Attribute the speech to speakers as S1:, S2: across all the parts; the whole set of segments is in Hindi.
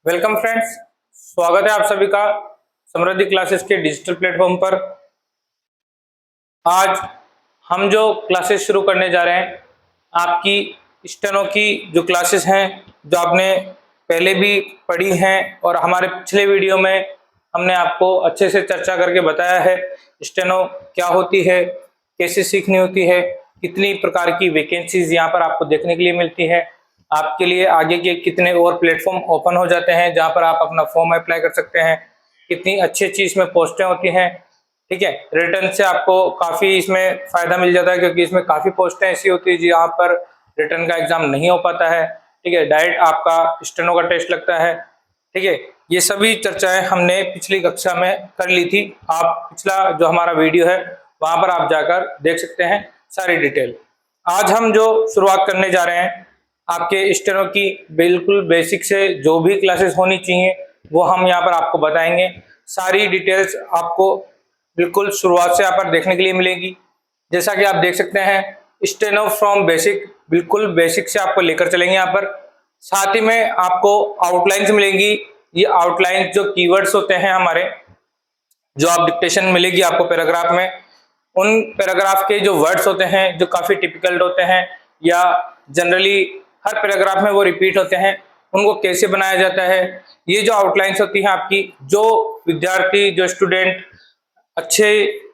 S1: वेलकम फ्रेंड्स, स्वागत है आप सभी का समृद्धि क्लासेस के डिजिटल प्लेटफॉर्म पर। आज हम जो क्लासेस शुरू करने जा रहे हैं, आपकी स्टेनो की जो क्लासेस हैं, जो आपने पहले भी पढ़ी हैं और हमारे पिछले वीडियो में हमने आपको अच्छे से चर्चा करके बताया है स्टेनो क्या होती है, कैसे सीखनी होती है, कितनी प्रकार की वैकेंसीज यहाँ पर आपको देखने के लिए मिलती है, आपके लिए आगे के कितने और प्लेटफॉर्म ओपन हो जाते हैं जहां पर आप अपना फॉर्म अप्लाई कर सकते हैं, कितनी अच्छी अच्छी इसमें पोस्टें होती हैं। ठीक है, रिटर्न से आपको काफ़ी इसमें फ़ायदा मिल जाता है क्योंकि इसमें काफ़ी पोस्टें ऐसी होती है जहाँ पर रिटर्न का एग्ज़ाम नहीं हो पाता है। ठीक है, डायरेक्ट आपका स्टेनो का टेस्ट लगता है। ठीक है, ये सभी चर्चाएं हमने पिछली कक्षा में कर ली थी। आप पिछला जो हमारा वीडियो है वहाँ पर आप जाकर देख सकते हैं सारी डिटेल। आज हम जो शुरुआत करने जा रहे हैं, आपके स्टेनो की बिल्कुल बेसिक से जो भी क्लासेस होनी चाहिए वो हम यहाँ पर आपको बताएंगे। सारी डिटेल्स आपको बिल्कुल शुरुआत से यहाँ पर देखने के लिए मिलेगी। जैसा कि आप देख सकते हैं, स्टेनो फ्रॉम बेसिक, बिल्कुल बेसिक से आपको लेकर चलेंगे यहाँ पर। साथ ही में आपको आउटलाइंस मिलेंगी। ये आउटलाइंस जो कीवर्ड्स होते हैं हमारे, जो आप डिक्टेशन मिलेगी आपको पैराग्राफ में, उन पैराग्राफ के जो वर्ड्स होते हैं जो काफ़ी टिपिकल होते हैं या जनरली हर पैराग्राफ में वो रिपीट होते हैं, उनको कैसे बनाया जाता है। ये जो आउटलाइंस होती हैं आपकी, जो विद्यार्थी जो स्टूडेंट अच्छे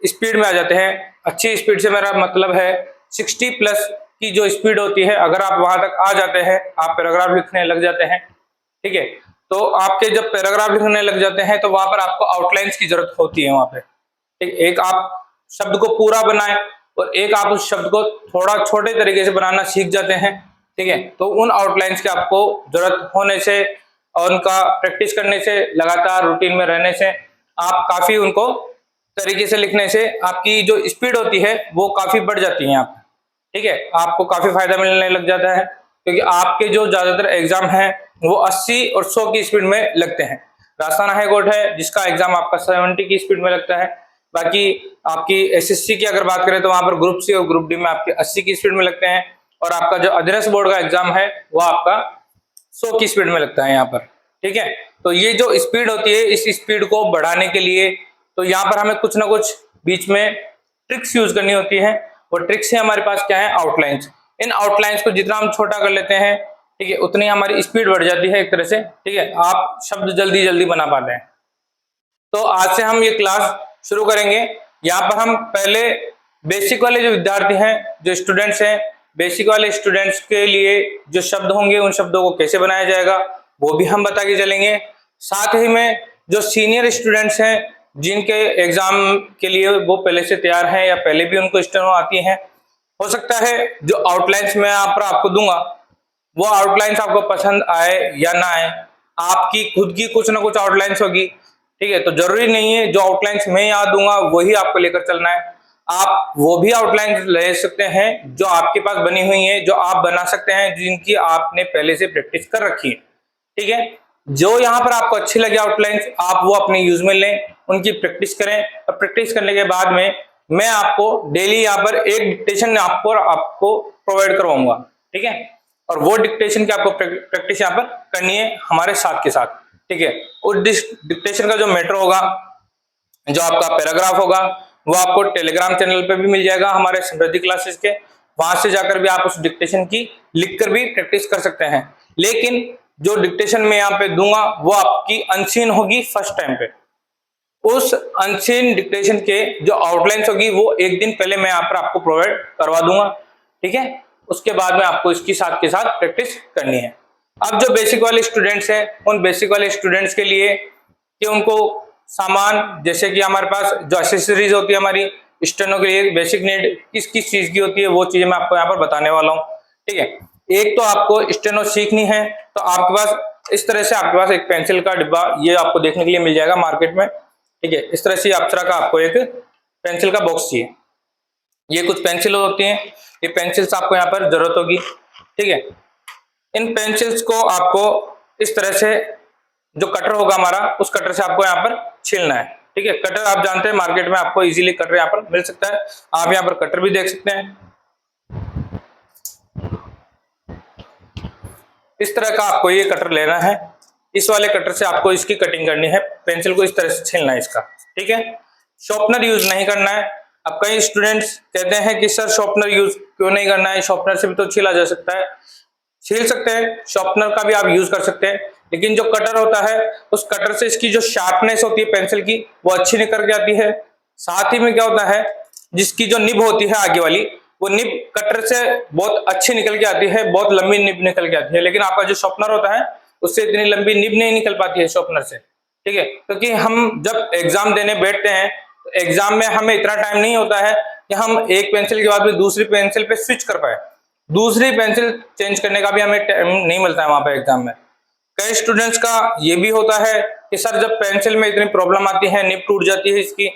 S1: स्पीड में आ जाते हैं, अच्छी स्पीड से मेरा मतलब है 60 प्लस की जो स्पीड होती है, अगर आप वहां तक आ जाते हैं, आप पैराग्राफ लिखने लग जाते हैं। ठीक है, तो आपके जब पैराग्राफ लिखने लग जाते हैं तो वहां पर आपको आउटलाइंस की जरूरत होती है। वहां पे एक आप शब्द को पूरा बनाएं और एक आप उस शब्द को थोड़ा छोटे तरीके से बनाना सीख जाते हैं। ठीक है, तो उन आउटलाइंस की आपको जरूरत होने से और उनका प्रैक्टिस करने से, लगातार रूटीन में रहने से, आप काफी उनको तरीके से लिखने से आपकी जो स्पीड होती है वो काफी बढ़ जाती है आप। ठीक है, आपको काफी फायदा मिलने लग जाता है क्योंकि आपके जो ज्यादातर एग्जाम हैं वो 80 और 100 की स्पीड में लगते हैं। राजस्थान हाई कोर्ट है जिसका एग्जाम आपका 70 की स्पीड में लगता है। बाकी आपकी एसएससी की अगर बात करें तो वहां पर ग्रुप सी और ग्रुप डी में आपके 80 की स्पीड में लगते हैं और आपका जो अधीनस्थ बोर्ड का एग्जाम है वो आपका 100 की स्पीड में लगता है यहाँ पर। ठीक है, तो ये जो स्पीड होती है, इस स्पीड को बढ़ाने के लिए तो यहाँ पर हमें कुछ ना कुछ बीच में ट्रिक्स यूज करनी होती है। और ट्रिक्स है हमारे पास क्या है, आउटलाइंस। इन आउटलाइंस को जितना हम छोटा कर लेते हैं, ठीक है, उतनी हमारी स्पीड बढ़ जाती है एक तरह से। ठीक है, आप शब्द जल्दी जल्दी बना पाते हैं। तो आज से हम ये क्लास शुरू करेंगे। यहाँ पर हम पहले बेसिक वाले जो विद्यार्थी हैं, जो स्टूडेंट्स हैं, बेसिक वाले स्टूडेंट्स के लिए जो शब्द होंगे उन शब्दों को कैसे बनाया जाएगा वो भी हम बता के चलेंगे। साथ ही में जो सीनियर स्टूडेंट्स हैं, जिनके एग्जाम के लिए वो पहले से तैयार हैं या पहले भी उनको स्टेनो आती है, हो सकता है जो आउटलाइंस मैं यहाँ पर आपको दूंगा वो आउटलाइंस आपको पसंद आए या ना आए, आपकी खुद की कुछ ना कुछ आउटलाइंस होगी। ठीक है, तो जरूरी नहीं है जो आउटलाइंस मैं यहाँ दूंगा वही आपको लेकर चलना है। आप वो भी आउटलाइंस ले सकते हैं जो आपके पास बनी हुई है, जो आप बना सकते हैं, जिनकी आपने पहले से प्रैक्टिस कर रखी है। ठीक है, जो यहाँ पर आपको अच्छी लगे आउटलाइंस, आप वो अपने यूज में लें, उनकी प्रैक्टिस करें और प्रैक्टिस करने के बाद में मैं आपको डेली यहाँ पर एक डिक्टेशन आपको प्रोवाइड करवाऊंगा। ठीक है, और वो डिक्टेशन की आपको प्रैक्टिस यहाँ पर करनी है हमारे साथ के साथ। ठीक है, उस डिक्टेशन का जो मैटर होगा, जो आपका पैराग्राफ होगा, वो आपको टेलीग्राम चैनल पे भी मिल जाएगा हमारे समृद्धि क्लासेस के। वहां से जाकर भी आप उस डिक्टेशन की लिखकर भी प्रैक्टिस कर सकते हैं। लेकिन जो डिक्टेशन मैं यहाँ पे दूंगा वो आपकी अनसीन होगी फर्स्ट टाइम पे। उस अनसीन डिक्टेशन के जो आउटलाइंस होगी वो एक दिन पहले मैं यहाँ पर आपको प्रोवाइड करवा दूंगा। ठीक है, उसके बाद में आपको इसकी साथ के साथ प्रैक्टिस करनी है। अब जो बेसिक वाले स्टूडेंट्स हैं, उन बेसिक वाले स्टूडेंट्स के लिए कि उनको सामान, जैसे कि हमारे पास जो एसेसरीज होती है हमारी स्टेनो के लिए, बेसिक नीड किस किस चीज की होती है वो चीजें मैं आपको यहाँ पर बताने वाला हूँ। ठीक है, एक तो आपको स्टेनो सीखनी है तो आपके पास इस तरह से आपके पास एक पेंसिल का डिब्बा ये आपको देखने के लिए मिल जाएगा मार्केट में। ठीक है, इस तरह से अप्सरा का आपको एक पेंसिल का बॉक्स चाहिए। ये कुछ पेंसिल होती हैं, ये पेंसिल्स आपको यहाँ पर जरूरत होगी। ठीक है, इन पेंसिल्स को आपको इस तरह से, जो कटर होगा हमारा, उस कटर से आपको यहाँ पर छीलना है। ठीक है, कटर आप जानते हैं मार्केट में आपको इजीली कटर यहाँ पर मिल सकता है। आप यहाँ पर कटर भी देख सकते हैं। इस तरह का आपको ये कटर लेना है। इस वाले कटर से आपको इसकी कटिंग करनी है, पेंसिल को इस तरह से छीलना है इसका, ठीक है। शॉर्पनर यूज नहीं करना है। अब कई स्टूडेंट्स कहते हैं कि सर शॉर्पनर यूज क्यों नहीं करना है, शॉर्पनर से भी तो छीला जा सकता है। छील सकते हैं, शॉर्पनर का भी आप यूज कर सकते हैं, लेकिन जो कटर होता है उस कटर से इसकी जो शार्पनेस होती है पेंसिल की वो अच्छी निकल के आती है। साथ ही में क्या होता है, जिसकी जो निब होती है आगे वाली, वो निब कटर से बहुत अच्छी निकल के आती है, बहुत लंबी निब निकल के आती है। लेकिन आपका जो शॉर्पनर होता है उससे इतनी लंबी निब नहीं निकल पाती है शॉर्पनर से, ठीक है। क्योंकि हम जब एग्जाम देने बैठते हैं तो एग्जाम में हमें इतना टाइम नहीं होता है कि हम एक पेंसिल के बाद में दूसरी पेंसिल पे स्विच कर पाए, दूसरी पेंसिल चेंज करने का भी हमें टाइम नहीं मिलता है वहां पे एग्जाम में। कई स्टूडेंट्स का ये भी होता है कि सर जब पेंसिल में इतनी प्रॉब्लम आती है, निब टूट जाती है इसकी,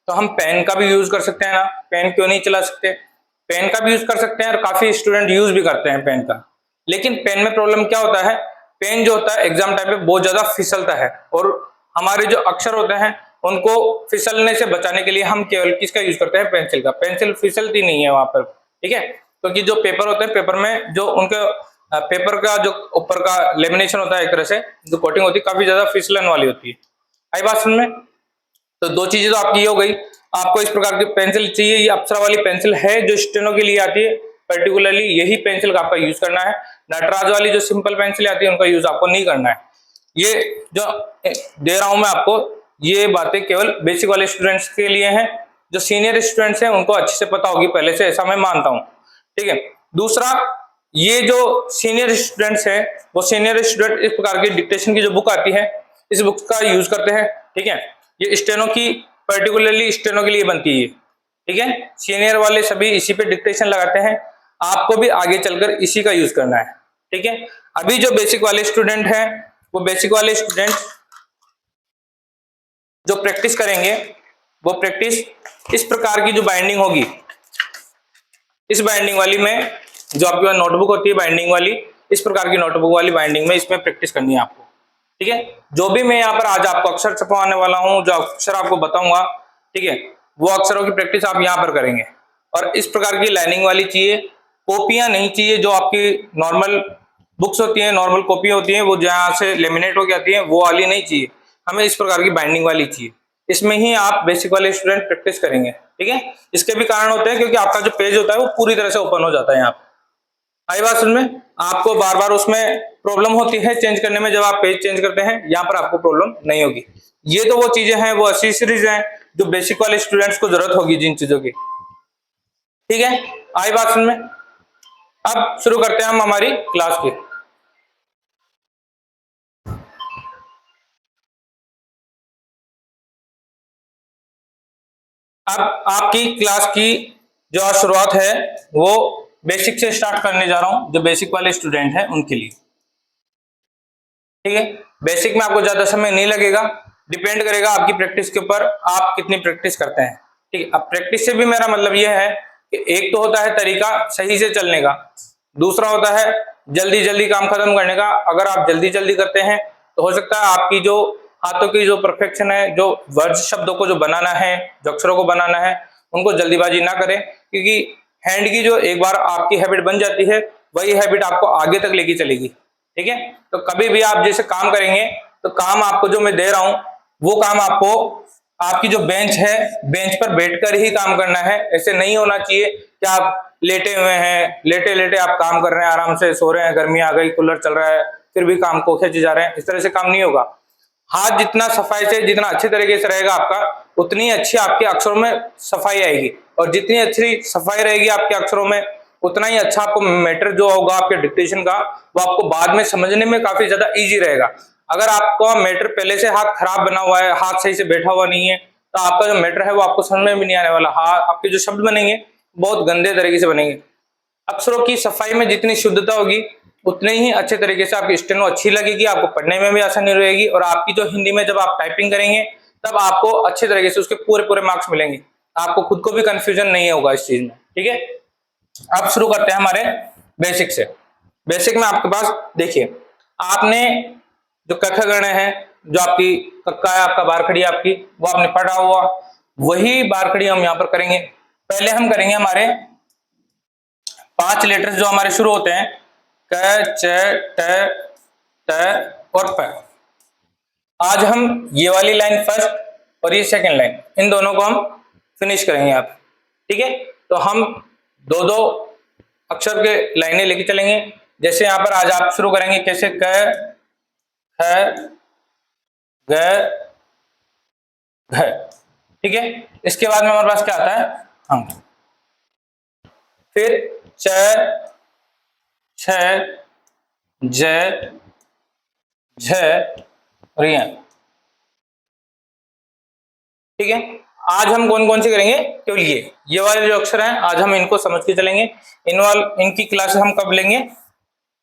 S1: तो हम पेन का भी यूज कर सकते हैं ना, पेन क्यों नहीं चला सकते, पेन का भी यूज कर सकते हैं और काफी स्टूडेंट यूज भी करते हैं पेन का। लेकिन पेन में प्रॉब्लम क्या होता है, पेन जो होता है एग्जाम टाइम पे बहुत ज्यादा फिसलता है और हमारे जो अक्षर होते हैं उनको फिसलने से बचाने के लिए हम केवल किसका यूज करते हैं, पेंसिल का। पेंसिल फिसलती नहीं है वहां पर, ठीक है। क्योंकि जो पेपर होते हैं, पेपर में जो उनके पेपर का जो ऊपर का लेमिनेशन होता है, एक तरह से जो कोटिंग होती है काफी ज्यादा फिसलन वाली होती है। आई बात समझ में? तो दो चीजें तो आपकी ये हो गई, आपको इस प्रकार की पेंसिल चाहिए, ये अप्सरा वाली पेंसिल है जो स्टेनो के लिए आती है, पर्टिकुलरली यही पेंसिल का आपका यूज करना है। नटराज वाली जो सिंपल पेंसिल आती है उनका यूज आपको नहीं करना है। ये जो दे रहा हूं मैं आपको, ये बातें केवल बेसिक वाले स्टूडेंट्स के लिए हैं। जो सीनियर स्टूडेंट्स हैं उनको अच्छे से पता होगी पहले से, ऐसा मैं मानता हूं, ठीक है। दूसरा, ये जो सीनियर स्टूडेंट्स हैं वो सीनियर स्टूडेंट इस प्रकार की डिक्टेशन की जो बुक आती है इस बुक का यूज करते हैं, ठीक है। ये स्टेनो की पर्टिकुलरली स्टेनो के लिए बनती है, ठीक है। सीनियर वाले सभी इसी पे डिक्टेशन लगाते हैं, आपको भी आगे चलकर इसी का यूज करना है, ठीक है। अभी जो बेसिक वाले स्टूडेंट हैं वो बेसिक वाले स्टूडेंट जो प्रैक्टिस करेंगे वो प्रैक्टिस इस प्रकार की जो बाइंडिंग होगी, इस बाइंडिंग वाली में जो आपके नोटबुक होती है बाइंडिंग वाली, इस प्रकार की नोटबुक वाली बाइंडिंग में इसमें प्रैक्टिस करनी है आपको, ठीक है। जो भी मैं यहाँ पर आज आपको अक्षर छपवाने वाला हूँ, जो अक्षर आपको बताऊंगा, ठीक है, वो अक्षरों की प्रैक्टिस आप यहाँ पर करेंगे। और इस प्रकार की लाइनिंग वाली चाहिए, कॉपियां नहीं चाहिए। जो आपकी नॉर्मल बुक्स होती है, नॉर्मल कॉपी होती है, वो जहाँ से लेमिनेट होकर आती है वो वाली नहीं चाहिए, हमें इस प्रकार की बाइंडिंग वाली चाहिए। इसमें ही आप बेसिक वाले स्टूडेंट प्रैक्टिस करेंगे, ठीक है। इसके भी कारण होते हैं क्योंकि आपका जो पेज होता है वो पूरी तरह से ओपन हो जाता है यहाँ पे। आई बात समझ में? आपको बार बार उसमें प्रॉब्लम होती है चेंज करने में, जब आप पेज चेंज करते हैं, यहाँ पर आपको प्रॉब्लम नहीं होगी। ये तो वो चीजें हैं, वो एक्सेसरीज हैं जो बेसिक वाले स्टूडेंट्स को जरूरत होगी जिन चीजों की, ठीक है। आई बात समझ में? अब शुरू करते हैं हम हमारी क्लास की। अब आपकी क्लास की जो शुरुआत है वो बेसिक से स्टार्ट करने जा रहा हूं, जो बेसिक वाले स्टूडेंट हैं उनके लिए, ठीक है। बेसिक में आपको ज्यादा समय नहीं लगेगा, डिपेंड करेगा आपकी प्रैक्टिस के ऊपर, आप कितनी प्रैक्टिस करते हैं, ठीक है। अब प्रैक्टिस से भी मेरा मतलब यह है कि एक तो होता है तरीका सही से चलने का, दूसरा होता है जल्दी जल्दी काम खत्म करने का। अगर आप जल्दी जल्दी करते हैं तो हो सकता है आपकी जो हाथों की जो परफेक्शन है, जो वर्ड्स शब्दों को जो बनाना है, जो अक्षरों को बनाना है, उनको जल्दीबाजी ना करें, क्योंकि हैंड की जो एक बार आपकी हैबिट बन जाती है वही हैबिट आपको आगे तक लेके चलेगी, ठीक है। तो कभी भी आप जैसे काम करेंगे तो काम आपको जो मैं दे रहा हूं वो काम आपको आपकी जो बेंच है, बेंच पर बैठकर ही काम करना है। ऐसे नहीं होना चाहिए कि आप लेटे हुए हैं, लेटे लेटे आप काम कर रहे हैं, आराम से सो रहे हैं, गर्मी आ गई, कूलर चल रहा है, फिर भी काम को खींचे जा रहे हैं, इस तरह से काम नहीं होगा। हाथ जितना सफाई से, जितना अच्छे तरीके से रहेगा आपका, उतनी अच्छी आपके अक्षरों में सफाई आएगी, और जितनी अच्छी सफाई रहेगी आपके अक्षरों में उतना ही अच्छा आपको मैटर जो होगा आपके डिक्टेशन का वो आपको बाद में समझने में काफी ज्यादा इजी रहेगा। अगर आपका मैटर पहले से हाथ खराब बना हुआ है, हाथ सही से बैठा हुआ नहीं है, तो आपका जो मैटर है वो आपको समझ में भी नहीं आने वाला। हाँ, आपके जो शब्द बनेंगे बहुत गंदे तरीके से बनेंगे। अक्षरों की सफाई में जितनी शुद्धता होगी उतने ही अच्छे तरीके से आपकी स्टेनो अच्छी लगेगी, आपको पढ़ने में भी आसानी रहेगी, और आपकी जो हिंदी में जब आप टाइपिंग करेंगे तब आपको अच्छे तरीके से उसके पूरे पूरे मार्क्स मिलेंगे, आपको खुद को भी कंफ्यूजन नहीं होगा इस चीज में, ठीक है। अब शुरू करते हैं हमारे बेसिक से। बेसिक में आपके पास देखिए, आपने जो कख गण है, जो आपकी कक्का है, आपका बारखड़ी आपकी, वो आपने पढ़ा हुआ, वही बारखड़ी हम यहाँ पर करेंगे। पहले हम करेंगे हमारे 5 लेटर्स जो हमारे शुरू होते हैं, क च ट त और प, आज हम ये वाली लाइन फर्स्ट और ये सेकंड लाइन, इन दोनों को हम फिनिश करेंगे यहाँ पे। ठीक है, तो हम दो दो अक्षर के लाइनें लेके चलेंगे। जैसे यहाँ पर आज आप शुरू करेंगे कैसे, क ख ग घ। ठीक है, इसके बाद में हमारे पास क्या आता है, अंक, फिर च छ ज झ और ये। ठीक है, आज हम कौन कौन से करेंगे, केवल ये वाले जो अक्षर हैं आज हम इनको समझ के चलेंगे। इनकी क्लासेस हम कब लेंगे,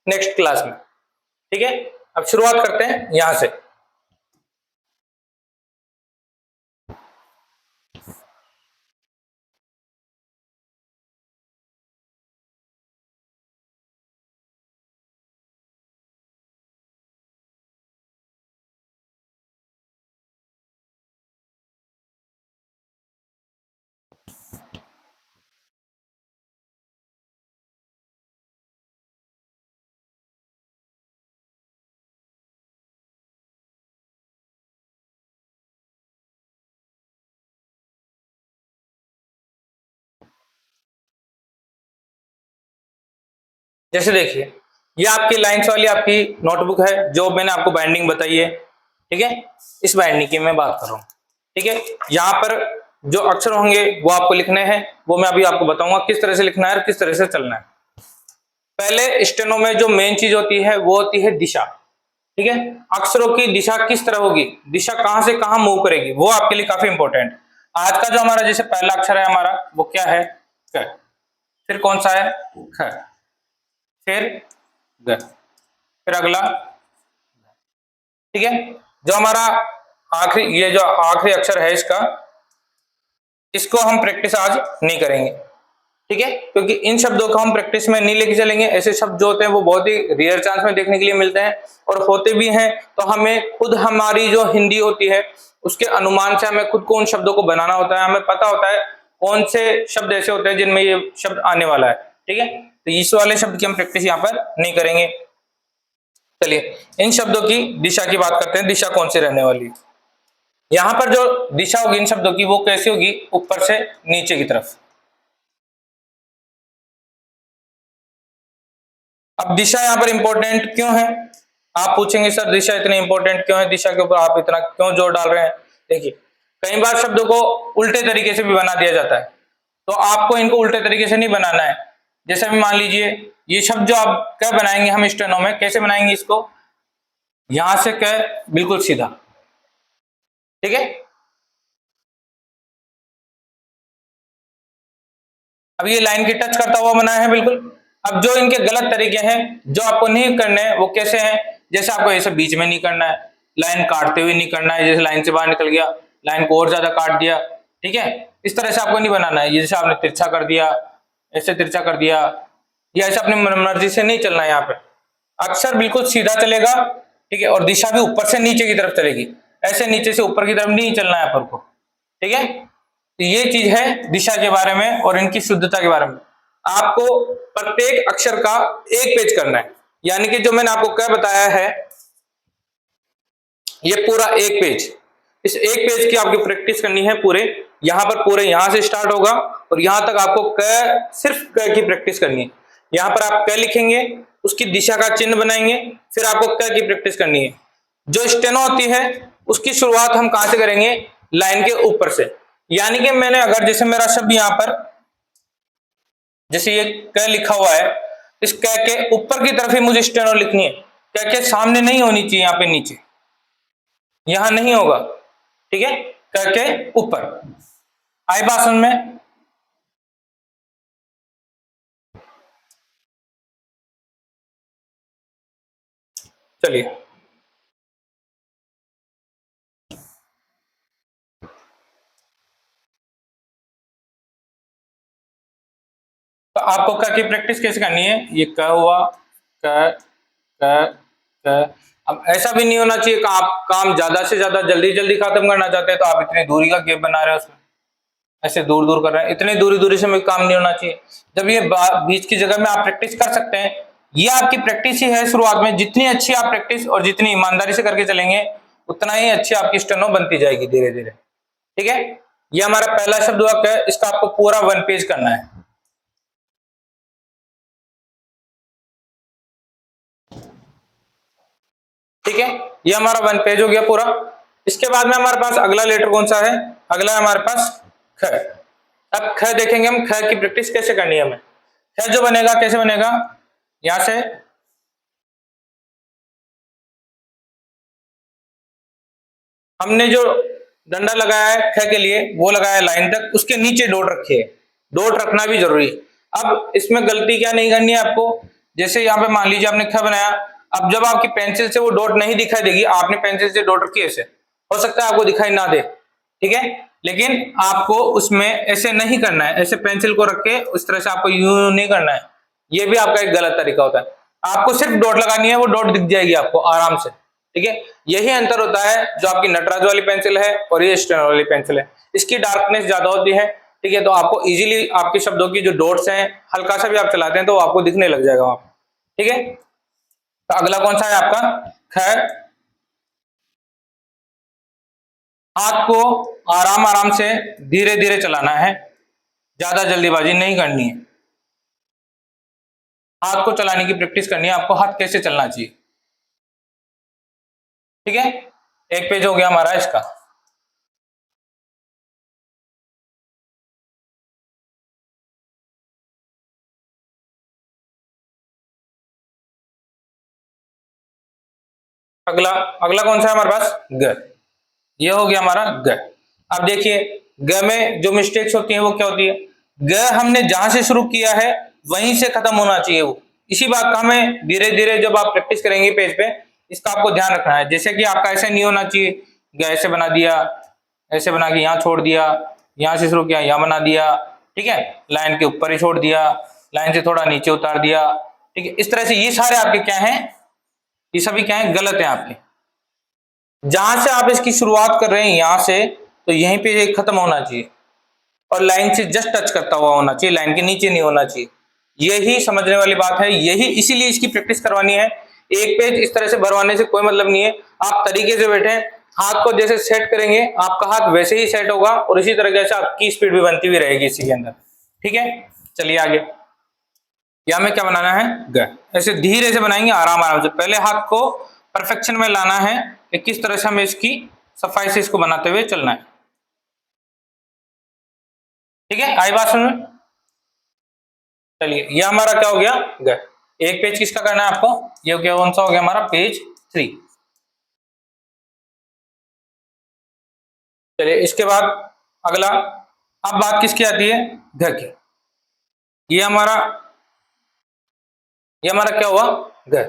S1: नेक्स्ट क्लास में। ठीक है, अब शुरुआत करते हैं यहां से। जैसे देखिए, ये आपकी लाइंस वाली आपकी नोटबुक है जो मैंने आपको बाइंडिंग बताई है। ठीक है, इस बाइंडिंग की मैं बात कर रहा हूं। ठीक है, यहाँ पर जो अक्षर होंगे वो आपको लिखने हैं, वो मैं अभी आपको बताऊंगा किस तरह से लिखना है और किस तरह से चलना है। पहले स्टेनो में जो मेन चीज होती है वो होती है दिशा। ठीक है, अक्षरों की दिशा किस तरह होगी, दिशा कहां से कहां मूव करेगी, वो आपके लिए काफी इंपॉर्टेंट। आज का जो हमारा जैसे पहला अक्षर है हमारा वो क्या है, क। फिर कौन सा है, ख। फिर ग। फिर अगला। ठीक है, जो हमारा आखिरी, ये जो आखिरी अक्षर है इसको हम प्रैक्टिस आज नहीं करेंगे। ठीक है, क्योंकि इन शब्दों को हम प्रैक्टिस में नहीं लेके चलेंगे। ऐसे शब्द जो होते हैं वो बहुत ही रेयर चांस में देखने के लिए मिलते हैं, और होते भी हैं तो हमें खुद हमारी जो हिंदी होती है उसके अनुमान से हमें खुद को उन शब्दों को बनाना होता है। हमें पता होता है कौन से शब्द ऐसे होते हैं जिनमें ये शब्द आने वाला है। ठीक है, तो इस वाले शब्द की हम प्रैक्टिस यहाँ पर नहीं करेंगे। चलिए इन शब्दों की दिशा की बात करते हैं, दिशा कौन सी रहने वाली है। यहाँ पर जो दिशा होगी इन शब्दों की वो कैसी होगी, ऊपर से नीचे की तरफ। अब दिशा यहाँ पर इंपॉर्टेंट क्यों है, आप पूछेंगे सर दिशा इतनी इंपॉर्टेंट क्यों है, दिशा के ऊपर आप इतना क्यों जोर डाल रहे हैं। देखिए, कई बार शब्दों को उल्टे तरीके से भी बना दिया जाता है, तो आपको इनको उल्टे तरीके से नहीं बनाना है। जैसे अभी मान लीजिए ये शब्द जो आप क्या बनाएंगे, हम स्टेनो में कैसे बनाएंगे इसको, यहां से क्या बिल्कुल सीधा। ठीक है, अब ये लाइन की टच करता हुआ बना है बिल्कुल। अब जो इनके गलत तरीके हैं जो आपको नहीं करने हैं वो कैसे हैं, जैसे आपको ऐसे बीच में नहीं करना है, लाइन काटते हुए नहीं करना है, जैसे लाइन से बाहर निकल गया लाइन को और ज्यादा काट दिया। ठीक है, इस तरह से आपको नहीं बनाना है। जैसे आपने तिरछा कर दिया, ऐसे तिरछा कर दिया, या ऐसे अपनी मर्जी से नहीं चलना है। यहाँ पे अक्षर बिल्कुल सीधा चलेगा। ठीक है, और दिशा भी ऊपर से नीचे की तरफ चलेगी, ऐसे नीचे से ऊपर की तरफ नहीं चलना है आपको। ठीक है, तो ये चीज है दिशा के बारे में और इनकी शुद्धता के बारे में। आपको प्रत्येक अक्षर का एक पेज करना है, यानी कि जो मैंने आपको क्या बताया है ये पूरा एक पेज, इस एक पेज की आपकी प्रैक्टिस करनी है पूरे। यहां पर पूरे यहां से स्टार्ट होगा और यहां तक आपको क, सिर्फ क की प्रैक्टिस करनी है। यहां पर आप क लिखेंगे, उसकी दिशा का चिन्ह बनाएंगे, फिर आपको क की प्रैक्टिस करनी है। जो स्टेनो होती है उसकी शुरुआत हम कहां से करेंगे, लाइन के ऊपर से। यानी कि मैंने अगर जैसे मेरा शब्द यहां पर जैसे ये क लिखा हुआ है, इस क के ऊपर की तरफ ही मुझे स्टेनो लिखनी है। क के सामने नहीं होनी चाहिए, यहाँ पे नीचे, यहां नहीं होगा। ठीक है, क के ऊपर। आई बात समझ में। चलिए तो आपको क की प्रैक्टिस कैसे करनी है, ये क हुआ, क क क। अब ऐसा भी नहीं होना चाहिए कि आप काम ज्यादा से ज्यादा जल्दी जल्दी खत्म करना चाहते हैं तो आप इतनी दूरी का गैप बना रहे हो, उसमें ऐसे दूर दूर कर रहे हैं। इतनी दूरी दूरी से काम नहीं होना चाहिए। जब ये बीच की जगह में आप प्रैक्टिस कर सकते हैं, ये आपकी प्रैक्टिस ही है शुरुआत में। जितनी अच्छी आप प्रैक्टिस और जितनी ईमानदारी से करके चलेंगे उतना ही अच्छी आपकी स्टेनो बनती जाएगी धीरे धीरे। ठीक है, ये हमारा पहला शब्द वाक्य है, इसका आपको पूरा 1 पेज करना है। ठीक है, ये हमारा 1 पेज हो गया पूरा। इसके बाद में हमारे पास अगला लेटर कौन सा है, अगला है हमारे पास ख। अब ख देखेंगे हम, ख की प्रैक्टिस कैसे करनी है हमें। ख जो बनेगा कैसे बनेगा, यहां से हमने जो डंडा लगाया है ख के लिए वो लगाया लाइन तक, उसके नीचे डॉट रखिए, डॉट रखना भी जरूरी है। अब इसमें गलती क्या नहीं करनी है आपको, जैसे यहाँ पे मान लीजिए आपने ख बनाया, अब जब आपकी पेंसिल से वो डॉट नहीं दिखाई देगी, आपने पेंसिल से डॉट रखी ऐसे, हो सकता है आपको दिखाई ना दे, ठीक है, लेकिन आपको उसमें ऐसे नहीं करना है, ऐसे पेंसिल को रख के उस तरह से आपको यूं नहीं करना है, ये भी आपका एक गलत तरीका होता है। आपको सिर्फ डॉट लगानी है, वो डॉट दिख जाएगी आपको आराम से। ठीक है, यही अंतर होता है जो आपकी नटराज वाली पेंसिल है और ये स्टेनो वाली पेंसिल है, इसकी डार्कनेस ज्यादा होती है। ठीक है, तो आपको इजीली आपके शब्दों की जो डॉट्स हैं हल्का सा भी आप चलाते हैं तो आपको दिखने लग जाएगा वहां। ठीक है, तो अगला कौन सा है आपका खैर। हाथ को आराम आराम से धीरे धीरे चलाना है, ज्यादा जल्दीबाजी नहीं करनी है। हाथ को चलाने की प्रैक्टिस करनी है आपको, हाथ कैसे चलना चाहिए। ठीक है, एक पेज हो गया हमारा इसका। अगला अगला कौन सा है हमारे पास, ग। ये हो गया हमारा ग। अब देखिए ग में जो मिस्टेक्स होती हैं वो क्या होती है, ग हमने जहां से शुरू किया है वहीं से खत्म होना चाहिए वो। इसी बात का हमें धीरे धीरे जब आप प्रैक्टिस करेंगे पेज पे, इसका आपको ध्यान रखना है। जैसे कि आपका ऐसे नहीं होना चाहिए, ग ऐसे बना दिया, ऐसे बना के यहाँ छोड़ दिया, यहाँ से शुरू किया यहाँ बना दिया, ठीक है, लाइन के ऊपर ही छोड़ दिया, लाइन से थोड़ा नीचे उतार दिया। ठीक है, इस तरह से ये सारे आपके क्या हैं, ये सभी क्या है, गलत है आपके। जहां से आप इसकी शुरुआत कर रहे हैं यहां से, तो यहीं पे ये खत्म होना चाहिए और लाइन से जस्ट टच करता हुआ होना चाहिए, लाइन के नीचे नहीं होना चाहिए। यही समझने वाली बात है, यही इसीलिए इसकी प्रैक्टिस करवानी है। एक पेज इस तरह से भरवाने से कोई मतलब नहीं है। आप तरीके से बैठे, हाथ को जैसे सेट करेंगे आपका हाथ वैसे ही सेट होगा और इसी तरीके से आपकी स्पीड भी बनती हुई रहेगी इसी के अंदर। ठीक है, चलिए आगे। या हमें क्या बनाना है, ग। ऐसे धीरे से बनाएंगे, आराम आराम से। पहले हाथ को परफेक्शन में लाना है कि किस तरह से हमें इसकी सफाई से इसको बनाते हुए चलना है। ठीक है, आई बात समझ में। चलिए ये हमारा क्या हो गया, ग। एक पेज किसका करना है आपको, ये हो गया, कौन सा हो गया हमारा, पेज 3। चलिए इसके बाद अगला, अब बात किसकी आती है, घ की। ये हमारा ये हमारा क्या हुआ, घ।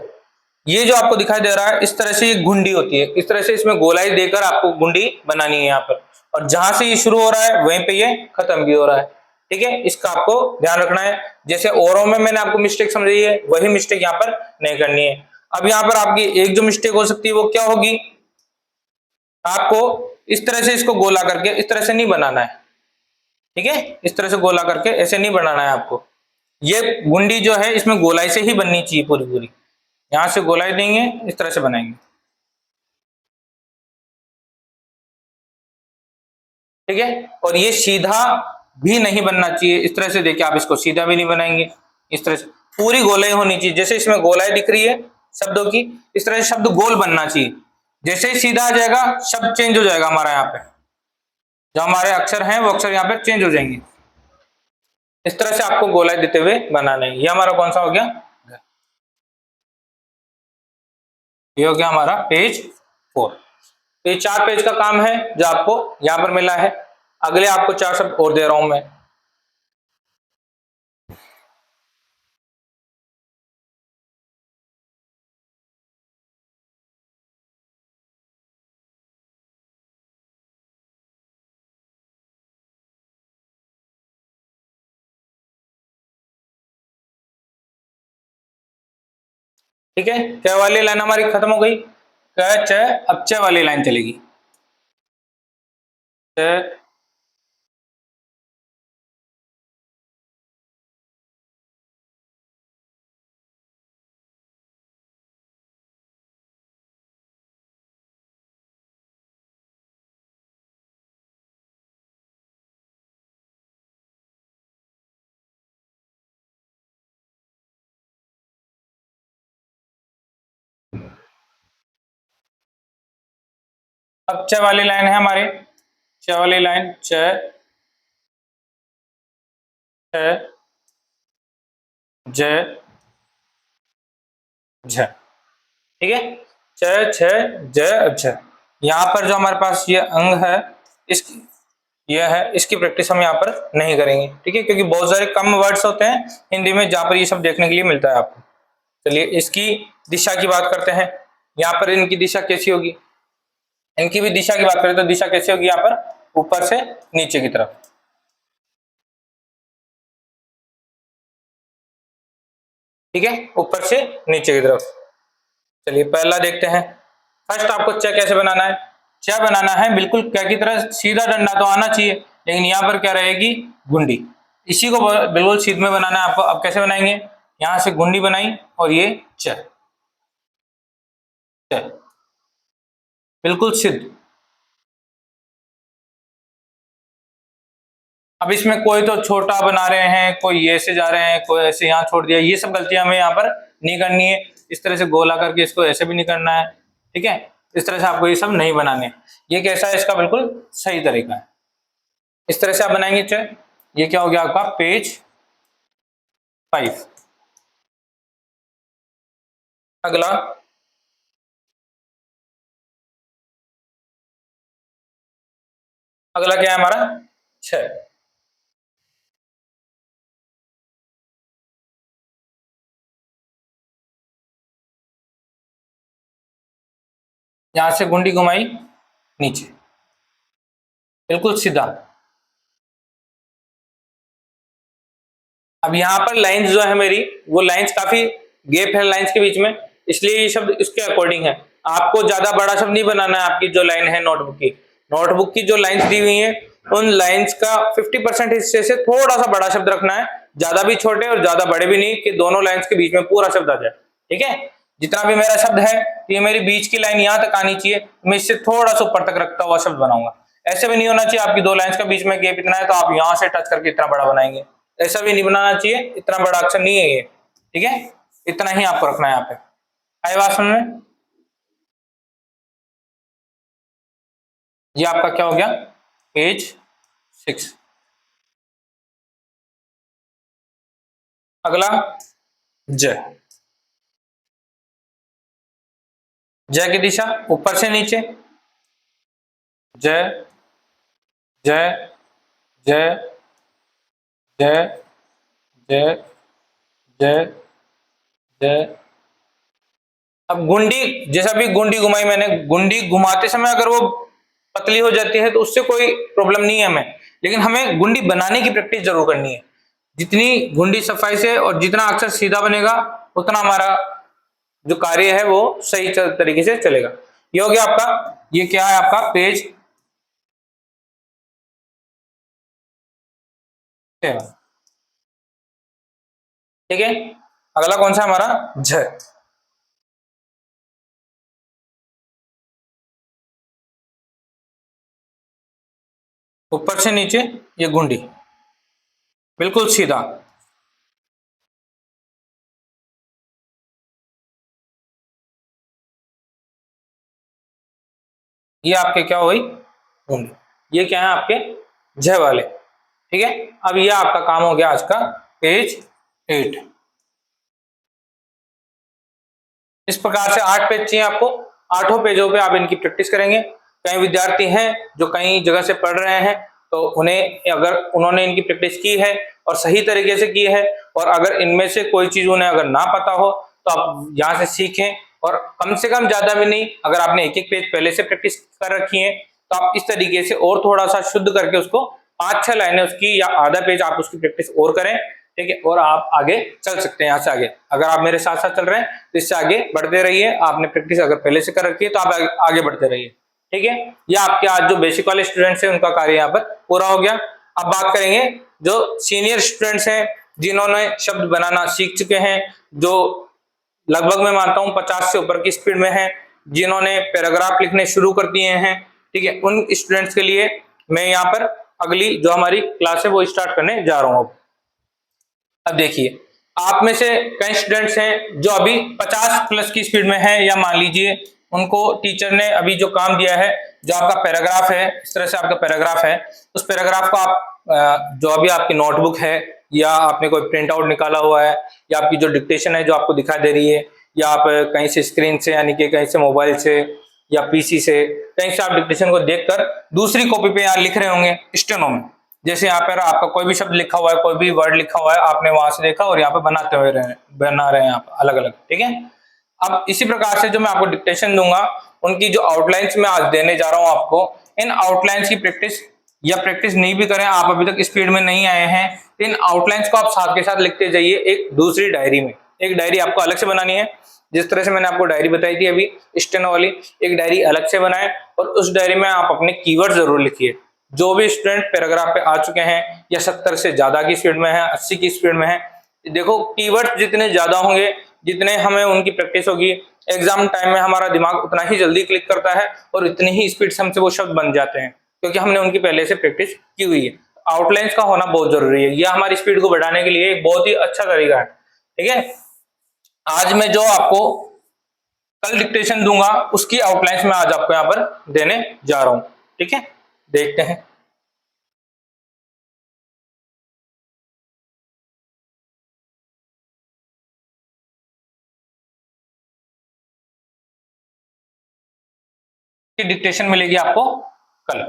S1: ये जो आपको दिखाई दे रहा है इस तरह से ये गुंडी होती है, इस तरह से इसमें गोलाई देकर आपको गुंडी बनानी है यहाँ पर, और जहां से ये शुरू हो रहा है वहीं पे ये खत्म भी हो रहा है। ठीक है, इसका आपको ध्यान रखना है। जैसे औरों में मैंने आपको मिस्टेक समझाई है, वही मिस्टेक यहाँ पर नहीं करनी है। अब यहाँ पर आपकी एक जो मिस्टेक हो सकती है वो क्या होगी, आपको इस तरह से इसको गोला करके इस तरह से नहीं बनाना है। ठीक है, इस तरह से गोला करके ऐसे नहीं बनाना है आपको। ये गुंडी जो है इसमें गोलाई से ही बननी चाहिए पूरी पूरी, यहां से गोलाई देंगे, इस तरह से बनाएंगे। ठीक है, और ये सीधा भी नहीं बनना चाहिए, इस तरह से देखिए आप इसको सीधा भी नहीं बनाएंगे, इस तरह से पूरी गोलाई होनी चाहिए। जैसे इसमें गोलाई दिख रही है शब्दों की, इस तरह से शब्द गोल बनना चाहिए। जैसे ही सीधा आ जाएगा शब्द चेंज हो जाएगा हमारा, यहाँ पे जो हमारे अक्षर हैं वो अक्षर यहाँ पे चेंज हो जाएंगे। इस तरह से आपको गोलाई देते हुए बनाना है। ये हमारा कौन सा हो गया, ये हो गया हमारा पेज 4। तो ये 4 पेज का काम है जो आपको यहाँ पर मिला है। अगले आपको 4 शब्द और दे रहा हूं मैं। ठीक है, क वाली लाइन हमारी खत्म हो गई, क च, अब च वाली लाइन चलेगी। च, अब च वाली लाइन है हमारी, च वाली लाइन, च छ ज झ, ठीक है, च छ ज झ। यहाँ पर जो हमारे पास ये अंग है, इसकी यह है, इसकी प्रैक्टिस हम यहाँ पर नहीं करेंगे, ठीक है, क्योंकि बहुत सारे कम वर्ड्स होते हैं हिंदी में जहाँ पर ये सब देखने के लिए मिलता है आपको। चलिए इसकी दिशा की बात करते हैं। यहाँ पर इनकी दिशा कैसी होगी, इनकी भी दिशा की बात करें तो दिशा कैसी होगी, यहाँ पर ऊपर से नीचे की तरफ, ठीक है, ऊपर से नीचे की तरफ। चलिए पहला देखते हैं। फर्स्ट आपको च कैसे बनाना है, च बनाना है बिल्कुल क्या की तरह, सीधा डंडा तो आना चाहिए, लेकिन यहाँ पर क्या रहेगी, गुंडी, इसी को बिल्कुल सीध में बनाना है आपको। अब कैसे बनाएंगे, यहाँ से गुंडी बनाई और ये च, बिल्कुल सिद्ध। अब इसमें कोई तो छोटा बना रहे हैं, कोई ऐसे जा रहे हैं, कोई ऐसे यहाँ छोड़ दिया, ये सब गलतियां हमें यहाँ पर नहीं करनी है। इस तरह से गोला करके इसको ऐसे भी नहीं करना है, ठीक है, इस तरह से आपको ये सब नहीं बनाने। ये कैसा है, इसका बिल्कुल सही तरीका है, इस तरह से आप बनाएंगे। चल ये क्या हो गया आपका, पेज 5। अगला अगला क्या है हमारा, 6। यहां से गुंडी घुमाई नीचे, बिल्कुल सीधा। अब यहाँ पर लाइंस जो है मेरी, वो लाइंस काफी गैप है लाइंस के बीच में, इसलिए ये शब्द इसके अकॉर्डिंग है। आपको ज्यादा बड़ा शब्द नहीं बनाना है। आपकी जो लाइन है नोटबुक की जो लाइंस दी हुई है, उन लाइंस का 50% हिस्से से थोड़ा सा बड़ा शब्द रखना है, ज्यादा भी छोटे और ज्यादा बड़े भी नहीं, कि दोनों लाइंस के बीच में पूरा शब्द आ जाए, ठीक है। जितना भी मेरा शब्द है, ये मेरी बीच की लाइन यहाँ तक आनी चाहिए, मैं इससे थोड़ा सा ऊपर तक रखता हुआ शब्द बनाऊंगा। ऐसे भी नहीं होना चाहिए आपकी दो लाइंस का बीच में गैप इतना है तो आप यहाँ से टच करके इतना बड़ा बनाएंगे, ऐसा भी नहीं बनाना चाहिए, इतना बड़ा अक्षर नहीं है ये, ठीक है, इतना ही आपको रखना है यहाँ पे। आई बात समझ में, ये आपका क्या हो गया, पेज 6। अगला ज, ज की दिशा ऊपर से नीचे, ज ज ज ज ज ज ज। अब गुंडी, जैसा भी गुंडी घुमाई मैंने, गुंडी घुमाते समय अगर वो पतली हो जाती है तो उससे कोई प्रॉब्लम नहीं है हमें, लेकिन हमें गुंडी बनाने की प्रैक्टिस जरूर करनी है। जितनी गुंडी सफाई से और जितना अक्षर सीधा बनेगा, उतना हमारा जो कार्य है वो सही तरीके से चलेगा। ये हो गया आपका, ये क्या है आपका, पेज 7, ठीक है। अगला कौन सा हमारा, झ। ऊपर से नीचे ये गुंडी, बिल्कुल सीधा, ये आपके क्या हुई, गुंडी। ये क्या है आपके, झ वाले, ठीक है। अब ये आपका काम हो गया आज का, पेज 8। इस प्रकार से 8 पेज चाहिए आपको, 8 पेजों पे आप इनकी प्रैक्टिस करेंगे। कई विद्यार्थी हैं जो कई जगह से पढ़ रहे हैं, तो उन्हें अगर उन्होंने इनकी प्रैक्टिस की है और सही तरीके से की है, और अगर इनमें से कोई चीज उन्हें अगर ना पता हो तो आप यहाँ से सीखें, और कम से कम ज्यादा भी नहीं, अगर आपने एक एक पेज पहले से प्रैक्टिस कर रखी है तो आप इस तरीके से और थोड़ा सा शुद्ध करके उसको 5-6 लाइनें उसकी या आधा पेज आप उसकी प्रैक्टिस और करें, ठीक है, और आप आगे चल सकते हैं। यहाँ से आगे अगर आप मेरे साथ साथ चल रहे हैं तो इससे आगे बढ़ते रहिए। आपने प्रैक्टिस अगर पहले से कर रखी है तो आप आगे बढ़ते रहिए, ठीक है। ये आपके आज जो बेसिक वाले स्टूडेंट्स हैं उनका कार्य यहाँ पर पूरा हो गया। अब बात करेंगे जो सीनियर स्टूडेंट्स हैं, जिन्होंने शब्द बनाना सीख चुके हैं, जो लगभग मैं मानता हूँ 50 से ऊपर की स्पीड में है, जिन्होंने पैराग्राफ लिखने शुरू कर दिए हैं, ठीक है, उन स्टूडेंट्स के लिए मैं यहाँ पर अगली जो हमारी क्लास है वो स्टार्ट करने जा रहा हूँ। अब देखिए, आप में से कई स्टूडेंट्स हैं जो अभी 50 प्लस की स्पीड में हैं, या मान लीजिए उनको टीचर ने अभी जो काम दिया है जो आपका पैराग्राफ है, इस तरह से आपका पैराग्राफ है, उस पैराग्राफ को आप जो अभी आपकी नोटबुक है या आपने कोई प्रिंट आउट निकाला हुआ है या आपकी जो डिक्टेशन है जो आपको दिखाई दे रही है, या आप कहीं से स्क्रीन से यानी कि कहीं से मोबाइल से या पीसी से कहीं से आप डिक्टेशन को देखकर दूसरी कॉपी पे यहाँ लिख रहे होंगे स्टेनो में। जैसे यहाँ पर आपका कोई भी शब्द लिखा हुआ है, कोई भी वर्ड लिखा हुआ है, आपने वहां से देखा और यहाँ पे बना रहे हैं आप अलग अलग, ठीक है। अब इसी प्रकार से जो मैं आपको डिक्टेशन दूंगा, उनकी जो आउटलाइंस मैं आज देने जा रहा हूं आपको, इन आउटलाइंस की प्रैक्टिस या प्रैक्टिस नहीं भी करें, आप अभी तक स्पीड में नहीं आए हैं, तो इन आउटलाइंस को आप साथ के साथ लिखते जाइए एक दूसरी डायरी में। एक डायरी आपको अलग से बनानी है, जिस तरह से मैंने आपको डायरी बताई थी अभी स्टेनो वाली, एक डायरी अलग से बनाएं और उस डायरी में आप अपने कीवर्ड जरूर लिखिए। जो भी स्टूडेंट पैराग्राफ पे आ चुके हैं या 70 से ज्यादा की स्पीड में है, 80 की स्पीड में है, देखो कीवर्ड जितने ज्यादा होंगे, जितने हमें उनकी प्रैक्टिस होगी, एग्जाम टाइम में हमारा दिमाग उतना ही जल्दी क्लिक करता है और इतनी ही स्पीड से हमसे वो शब्द बन जाते हैं, क्योंकि हमने उनकी पहले से प्रैक्टिस की हुई है। आउटलाइंस का होना बहुत जरूरी है, यह हमारी स्पीड को बढ़ाने के लिए एक बहुत ही अच्छा तरीका है, ठीक है। आज मैं जो आपको कल डिक्टेशन दूंगा उसकी आउटलाइंस में आज आपको यहाँ पर देने जा रहा हूं, ठीक है। देखते हैं। डिक्टेशन मिलेगी आपको कल।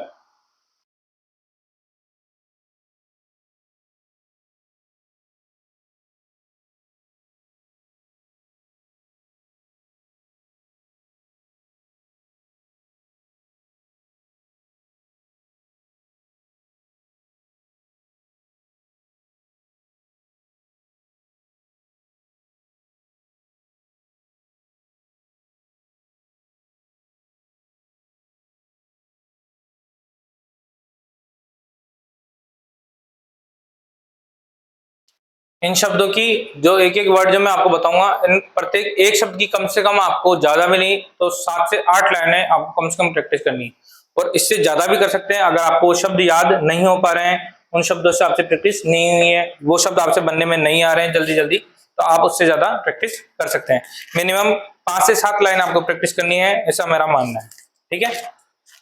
S1: इन शब्दों की जो एक एक वर्ड जो मैं आपको बताऊंगा, इन प्रत्येक एक शब्द की कम से कम आपको ज्यादा भी नहीं तो 7 से 8 लाइनें आपको कम से कम प्रैक्टिस करनी है, और इससे ज्यादा भी कर सकते हैं। अगर आपको वो शब्द याद नहीं हो पा रहे हैं, उन शब्दों से आपसे प्रैक्टिस नहीं हुई है, वो शब्द आपसे बनने में नहीं आ रहे हैं जल्दी जल्दी, तो आप उससे ज्यादा प्रैक्टिस कर सकते हैं। मिनिमम 5 से 7 लाइन आपको प्रैक्टिस करनी है, ऐसा मेरा मानना है, ठीक है।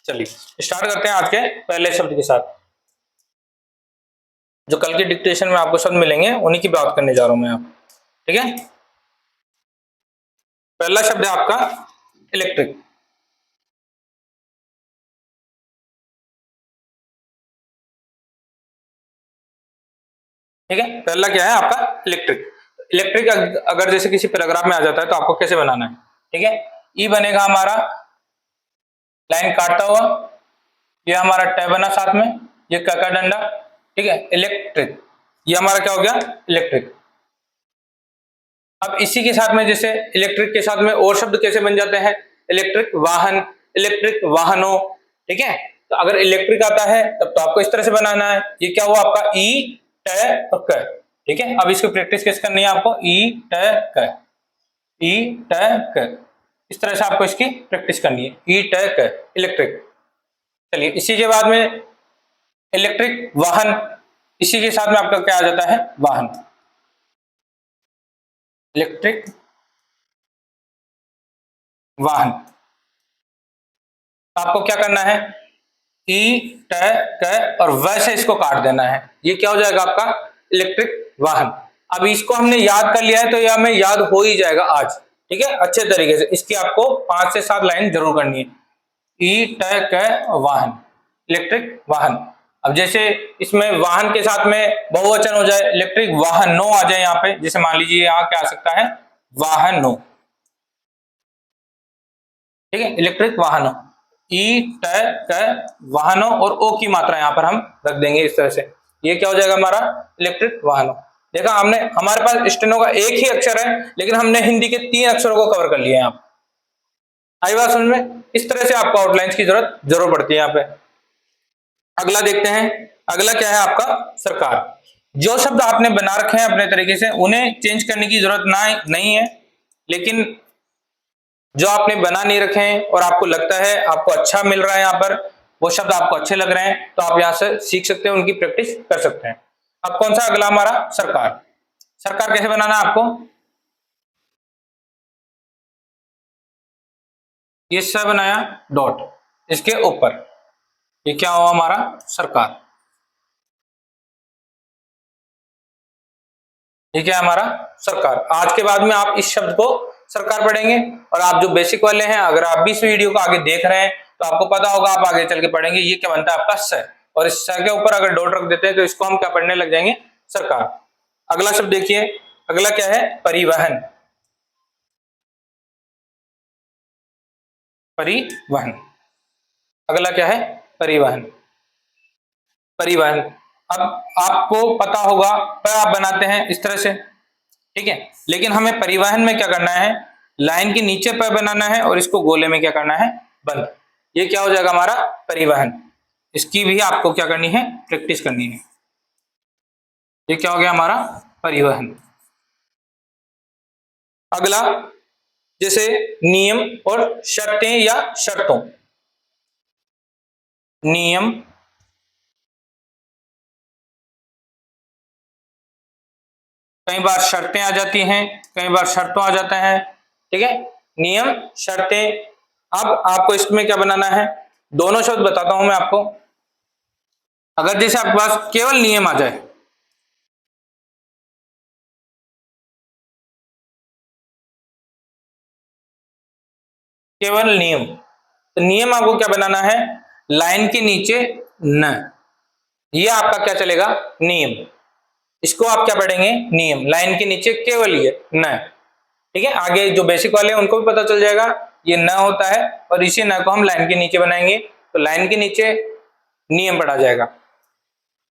S1: चलिए स्टार्ट करते हैं आज के पहले शब्द के साथ। जो कल के डिक्टेशन में आपको शब्द मिलेंगे उन्हीं की बात करने जा रहा हूं मैं आप, ठीक है। पहला शब्द है आपका इलेक्ट्रिक, ठीक है। पहला क्या है आपका इलेक्ट्रिक। इलेक्ट्रिक अगर जैसे किसी पैराग्राफ में आ जाता है तो आपको कैसे बनाना है, ठीक है। ई बनेगा हमारा लाइन काटता हुआ, ये हमारा टै बना साथ में, ये का डंडा, ठीक है। इलेक्ट्रिक, ये हमारा क्या हो गया इलेक्ट्रिक। अब इसी के साथ में जैसे इलेक्ट्रिक के साथ में और शब्द कैसे बन जाते हैं, इलेक्ट्रिक वाहन, इलेक्ट्रिक वाहनों, ठीक है। तो अगर इलेक्ट्रिक आता है तब तो आपको इस तरह से बनाना है, ये क्या हुआ आपका ई ट क, ठीक है। अब इसकी प्रैक्टिस कैसे करनी है आपको, ई ट क, ई ट क, इस तरह से आपको इसकी प्रैक्टिस करनी है, ई ट क इलेक्ट्रिक। चलिए इसी के बाद में इलेक्ट्रिक वाहन, इसी के साथ में आपका क्या आ जाता है वाहन, इलेक्ट्रिक वाहन। आपको क्या करना है, ई ट क और वैसे इसको काट देना है, ये क्या हो जाएगा आपका इलेक्ट्रिक वाहन। अब इसको हमने याद कर लिया है तो ये हमें याद हो ही जाएगा आज, ठीक है, अच्छे तरीके से। इसकी आपको 5 से 7 लाइन जरूर करनी है, ई ट क वाहन, इलेक्ट्रिक वाहन। अब जैसे इसमें वाहन के साथ में बहुवचन हो जाए, इलेक्ट्रिक वाहनों आ जाए यहाँ पे, जैसे मान लीजिए यहाँ क्या आ सकता है वाहनों, ठीक है, इलेक्ट्रिक वाहनों, ई ट क वाहनों, और ओ की मात्रा यहाँ पर हम रख देंगे इस तरह से, ये क्या हो जाएगा हमारा इलेक्ट्रिक वाहनों। देखा हमने, हमारे पास स्टेनो का एक ही अक्षर है लेकिन हमने हिंदी के 3 अक्षरों को कवर कर लिया है यहाँ। आई बात समझ में, इस तरह से आपको आउटलाइंस की जरूरत जरूर पड़ती है यहाँ पे। अगला देखते हैं, अगला क्या है आपका सरकार। जो शब्द आपने बना रखे हैं अपने तरीके से उन्हें चेंज करने की जरूरत ना नहीं है, लेकिन जो आपने बना नहीं रखे हैं और आपको लगता है आपको अच्छा मिल रहा है यहाँ पर, वो शब्द आपको अच्छे लग रहे हैं, तो आप यहाँ से सीख सकते हैं, उनकी प्रैक्टिस कर सकते हैं। अब कौन सा अगला हमारा सरकार। सरकार कैसे बनाना है आपको, ये स बनाया डॉट, इसके ऊपर, ये क्या हुआ हमारा सरकार। ये क्या है हमारा सरकार। आज के बाद में आप इस शब्द को सरकार पढ़ेंगे, और आप जो बेसिक वाले हैं अगर आप भी इस वीडियो को आगे देख रहे हैं तो आपको पता होगा, आप आगे चल के पढ़ेंगे ये क्या बनता है आपका स, और इस स के ऊपर अगर डॉट रख देते हैं तो इसको हम क्या पढ़ने लग जाएंगे सरकार। अगला शब्द देखिए, अगला क्या है परिवहन। परिवहन, अगला क्या है परिवहन। परिवहन, अब आपको पता होगा प आप बनाते हैं इस तरह से, ठीक है, लेकिन हमें परिवहन में क्या करना है, लाइन के नीचे प बनाना है और इसको गोले में क्या करना है बंद। ये क्या हो जाएगा हमारा परिवहन। इसकी भी आपको क्या करनी है प्रैक्टिस करनी है। ये क्या हो गया हमारा परिवहन। अगला जैसे नियम और शर्तें या शर्तों। नियम, कई बार शर्तें आ जाती हैं, कई बार शर्तों आ जाता है, ठीक है, नियम शर्तें। अब आपको इसमें क्या बनाना है, दोनों शब्द बताता हूं मैं आपको। अगर जैसे आपके पास केवल नियम आ जाए, केवल नियम, तो नियम आपको क्या बनाना है, लाइन के नीचे न, ये आपका क्या चलेगा नियम। इसको आप क्या पढ़ेंगे नियम, लाइन के नीचे केवल ये न, ठीक है। आगे जो बेसिक वाले हैं उनको भी पता चल जाएगा ये न होता है, और इसी न को हम लाइन के नीचे बनाएंगे तो लाइन के नीचे नियम पढ़ा जाएगा।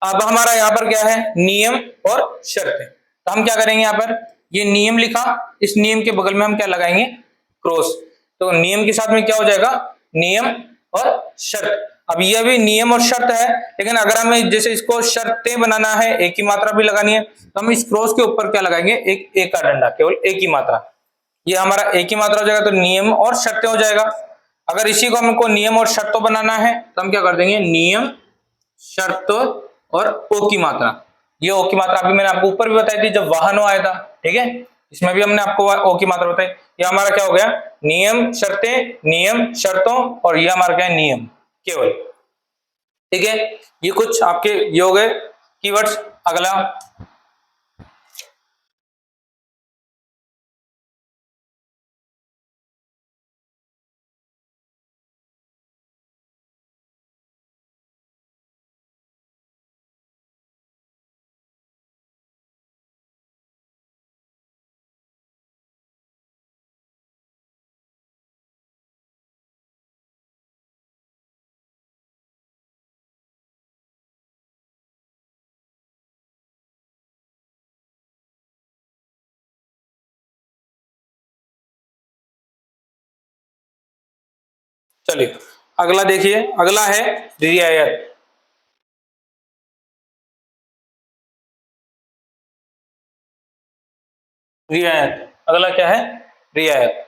S1: अब हमारा यहाँ पर क्या है नियम और शर्तें, तो हम क्या करेंगे यहाँ पर ये नियम लिखा, इस नियम के बगल में हम क्या लगाएंगे क्रॉस, तो नियम के साथ में क्या हो जाएगा नियम और शर्त। अब यह भी नियम और शर्त है, लेकिन अगर हमें जैसे इसको शर्तें बनाना है, एक ही मात्रा भी लगानी है, तो हम इस क्रॉस के ऊपर क्या लगाएंगे एक का डंडा, केवल एक ही मात्रा, ये हमारा एक ही मात्रा हो जाएगा, तो नियम और शर्तें हो जाएगा। अगर इसी को हमको नियम और शर्तों बनाना है तो हम क्या कर देंगे नियम शर्त और ओ की मात्रा। ये ओ की मात्रा अभी मैंने आपको ऊपर भी बताई थी जब वाहनों आया था, ठीक है, इसमें भी हमने आपको ओ की मात्रा बताई। ये हमारा क्या हो गया नियम शर्तें, नियम शर्तों, और ये हमारा क्या है नियम केवल, ठीक है। ये कुछ आपके ये हो गए कीवर्ड्स। अगला चलिए अगला देखिए, अगला है रियायत। रियायत, अगला क्या है रियायत।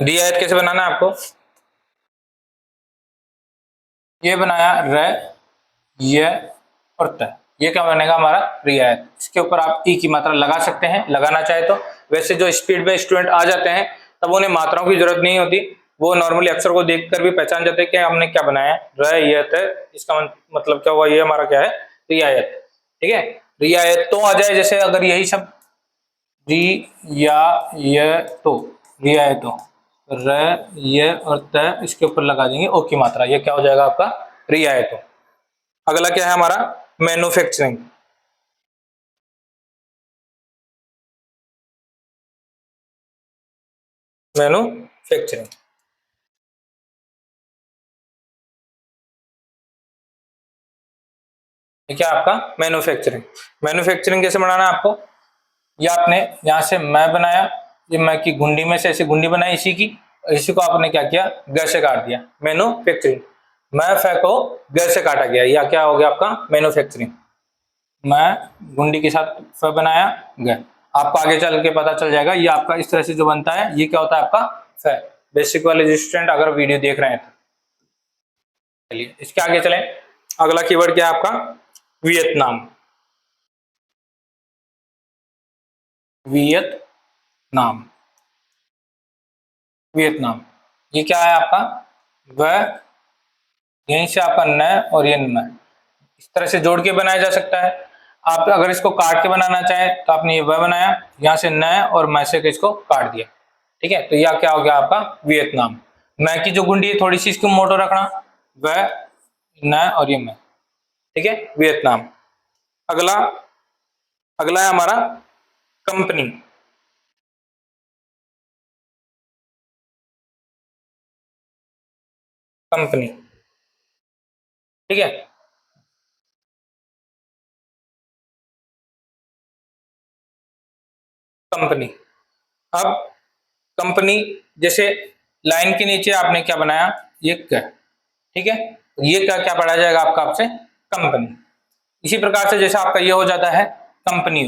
S1: रियायत कैसे बनाना है आपको, ये बनाया र य और त, ये क्या बनेगा हमारा रियायत। इसके ऊपर आप ई की मात्रा लगा सकते हैं लगाना चाहे तो, वैसे जो स्पीड में स्टूडेंट आ जाते हैं तब उन्हें मात्राओं की जरूरत नहीं होती, वो नॉर्मली अक्षर को देखकर भी पहचान जाते हैं कि हमने क्या बनाया है र य त, इसका मतलब क्या हुआ ये हमारा क्या है रियायत, ठीक है। रियायत तो आ जाए, जैसे अगर यही शब्द री या य तो रियायतों, र य और त इसके ऊपर लगा देंगे ओ की मात्रा, ये क्या हो जाएगा आपका रियायतों। अगला क्या है हमारा मैन्युफैक्चरिंग। मैन्युफैक्चरिंग, ये क्या आपका मैन्युफैक्चरिंग। मैन्युफैक्चरिंग कैसे बनाना है आपको, ये आपने यहाँ से मैं बनाया, ये मैं की गुंडी में से ऐसी गुंडी बनाई इसी की, इसी को आपने क्या किया ग से काट दिया, मैन्युफैक्चरिंग। मैं फै को ग से काटा गया, या क्या हो गया आपका मैन्युफैक्चरिंग। मैं गुंडी के साथ फ बनाया ग, आपको आगे चल के पता चल जाएगा ये आपका इस तरह से जो बनता है ये क्या होता है आपका फ। बेसिक वाले जो स्टूडेंट अगर वीडियो देख रहे हैं तो चलिए इसके आगे चलें। अगला कीवर्ड क्या है आपका वियतनाम। Vietnam, Vietnam. ये क्या है आपका व, यहीं से आपका न और ये न, इस तरह से जोड़ के बनाया जा सकता है। आप अगर इसको काट के बनाना चाहें तो आपने ये व बनाया, यहाँ से न और मैं से इसको काट दिया, ठीक है। तो यह क्या हो गया आपका वियतनाम। मैं की जो गुंडी है थोड़ी सी इसको मोटो रखना, व न और ये मैं, ठीक है, वियतनाम। अगला अगला है हमारा कंपनी। कंपनी, ठीक है। कंपनी, अब कंपनी जैसे लाइन के नीचे आपने क्या बनाया, ये क्या, ठीक है, ये क्या क्या पढ़ा जाएगा आपका आपसे कंपनी। इसी प्रकार से जैसे आपका ये हो जाता है कंपनी,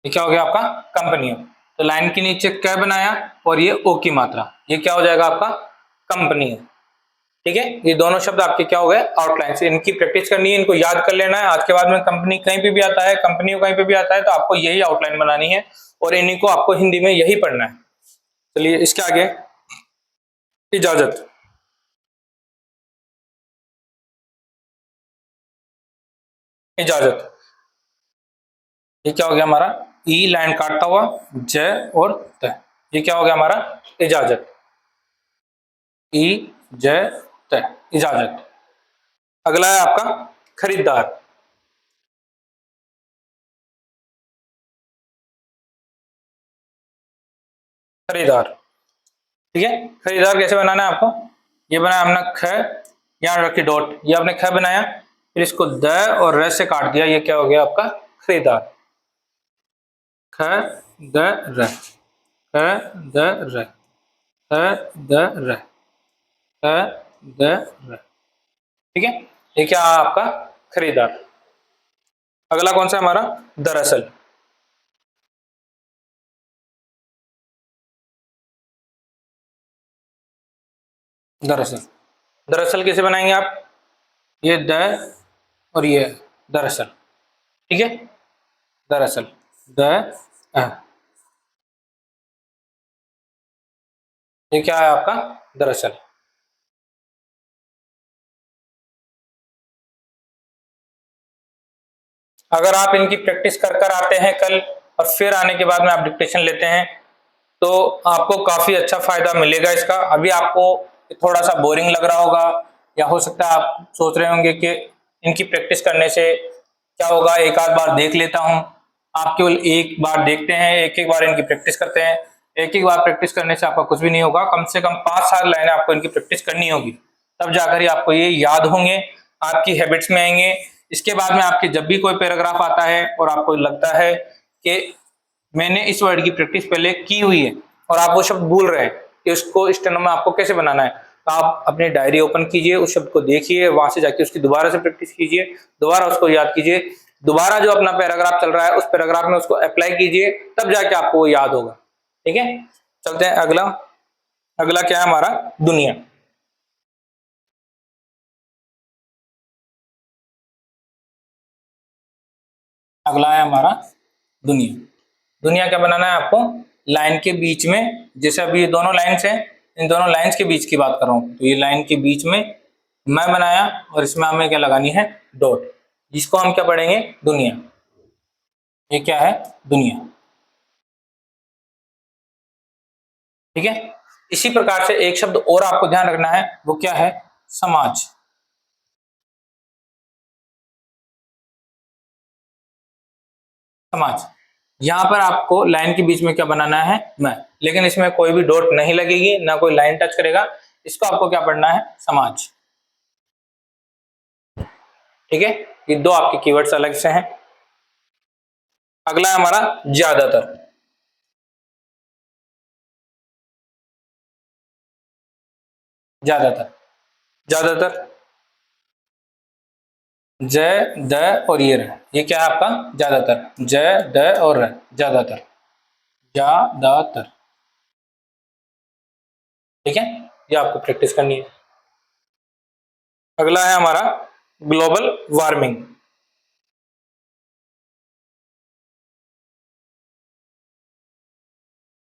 S1: ये क्या हो गया आपका कंपनी। तो लाइन के नीचे क्या बनाया और ये ओ की मात्रा, ये क्या हो जाएगा आपका कंपनी, ठीक है। ये दोनों शब्द आपके क्या हो गए आउटलाइन से, इनकी प्रैक्टिस करनी है, इनको याद कर लेना है। आज के बाद में कंपनी कहीं पे भी आता है, कंपनी कहीं पे भी आता है, तो आपको यही आउटलाइन बनानी है और इन्हीं को आपको हिंदी में यही पढ़ना है। चलिए इसके आगे इजाजत। इजाजत, ये क्या हो गया हमारा ई लाइन काटता हुआ ज और त, ये क्या हो गया हमारा इजाजत, ई ज त, इजाजत। अगला है आपका खरीदार। खरीदार, ठीक है। खरीदार कैसे बनाना है आपको, ये बनाया हमने ख, यहाँ रखी डॉट, ये आपने ख बनाया, फिर इसको द और र से काट दिया, ये क्या हो गया आपका खरीदार। ख द र, ख द र, ख द र, ख द र, ठीक है। ये क्या है आपका खरीदार। अगला कौन सा है हमारा दरअसल। दरअसल, दरअसल कैसे बनाएंगे आप, ये द और ये दरअसल, ठीक है, दरअसल द अ, ये क्या है आपका दरअसल। अगर आप इनकी प्रैक्टिस कर कर आते हैं कल और फिर आने के बाद में आप डिक्टेशन लेते हैं तो आपको काफी अच्छा फायदा मिलेगा इसका। अभी आपको थोड़ा सा बोरिंग लग रहा होगा, या हो सकता है आप सोच रहे होंगे कि इनकी प्रैक्टिस करने से क्या होगा, एक आध बार देख लेता हूं। आप केवल एक बार देखते हैं, एक एक बार इनकी प्रैक्टिस करते हैं। एक एक बार प्रैक्टिस करने से आपका कुछ भी नहीं होगा, कम से कम 5-7 लाइनें आपको इनकी प्रैक्टिस करनी होगी, तब जाकर ही आपको ये याद होंगे, आपकी हैबिट्स में आएंगे। इसके बाद में आपके जब भी कोई पैराग्राफ आता है और आपको लगता है कि मैंने इस वर्ड की प्रैक्टिस पहले की हुई है और आप वो शब्द भूल रहे हैं कि उसको स्टेनो में आपको कैसे बनाना है, तो आप अपनी डायरी ओपन कीजिए, उस शब्द को देखिए, वहां से जाके उसकी दोबारा से प्रैक्टिस कीजिए, दोबारा उसको याद कीजिए, दोबारा जो अपना पैराग्राफ चल रहा है उस पैराग्राफ में उसको अप्लाई कीजिए, तब जाके आपको वो याद होगा, ठीक है। चलते हैं अगला। अगला क्या है हमारा दुनिया। अगला है हमारा दुनिया। दुनिया क्या बनाना है आपको, लाइन के बीच में, जैसे अभी ये दोनों लाइन्स हैं, इन दोनों लाइन्स के बीच की बात कर रहा हूं, तो ये लाइन के बीच में मैं बनाया और इसमें हमें क्या लगानी है डॉट, जिसको हम क्या पढ़ेंगे दुनिया। ये क्या है दुनिया, ठीक है। इसी प्रकार से एक शब्द और आपको ध्यान रखना है, वो क्या है समाज। समाज, यहां पर आपको लाइन के बीच में क्या बनाना है मैं, लेकिन इसमें कोई भी डॉट नहीं लगेगी, ना कोई लाइन टच करेगा, इसको आपको क्या पढ़ना है समाज, ठीक है। ये दो आपके कीवर्ड्स अलग से हैं। अगला है हमारा ज्यादातर। ज्यादातर, ज्यादातर ज द और ये र, ये क्या है आपका ज्यादातर, ज द और र, ज्यादातर, ज्यादातर, ठीक है। ये आपको प्रैक्टिस करनी है। अगला है हमारा ग्लोबल वार्मिंग।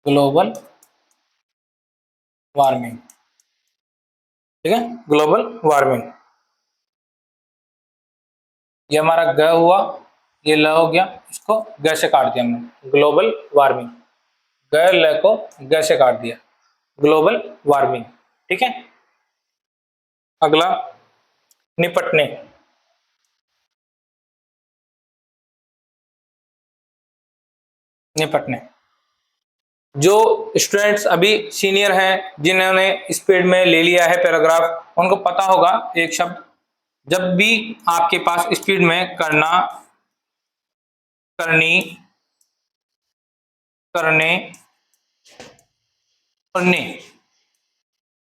S1: ग्लोबल वार्मिंग, ठीक है, ग्लोबल वार्मिंग। ये हमारा ग हुआ, ये ल हो गया, इसको ग से काट दिया हमने, ग्लोबल वार्मिंग। ग ल को ग से काट दिया, ग्लोबल वार्मिंग, ठीक है। अगला निपटने। निपटने, जो स्टूडेंट्स अभी सीनियर हैं, जिन्होंने स्पीड में ले लिया है पैराग्राफ, उनको पता होगा एक शब्द, जब भी आपके पास स्पीड में करना, करनी, करने और ने,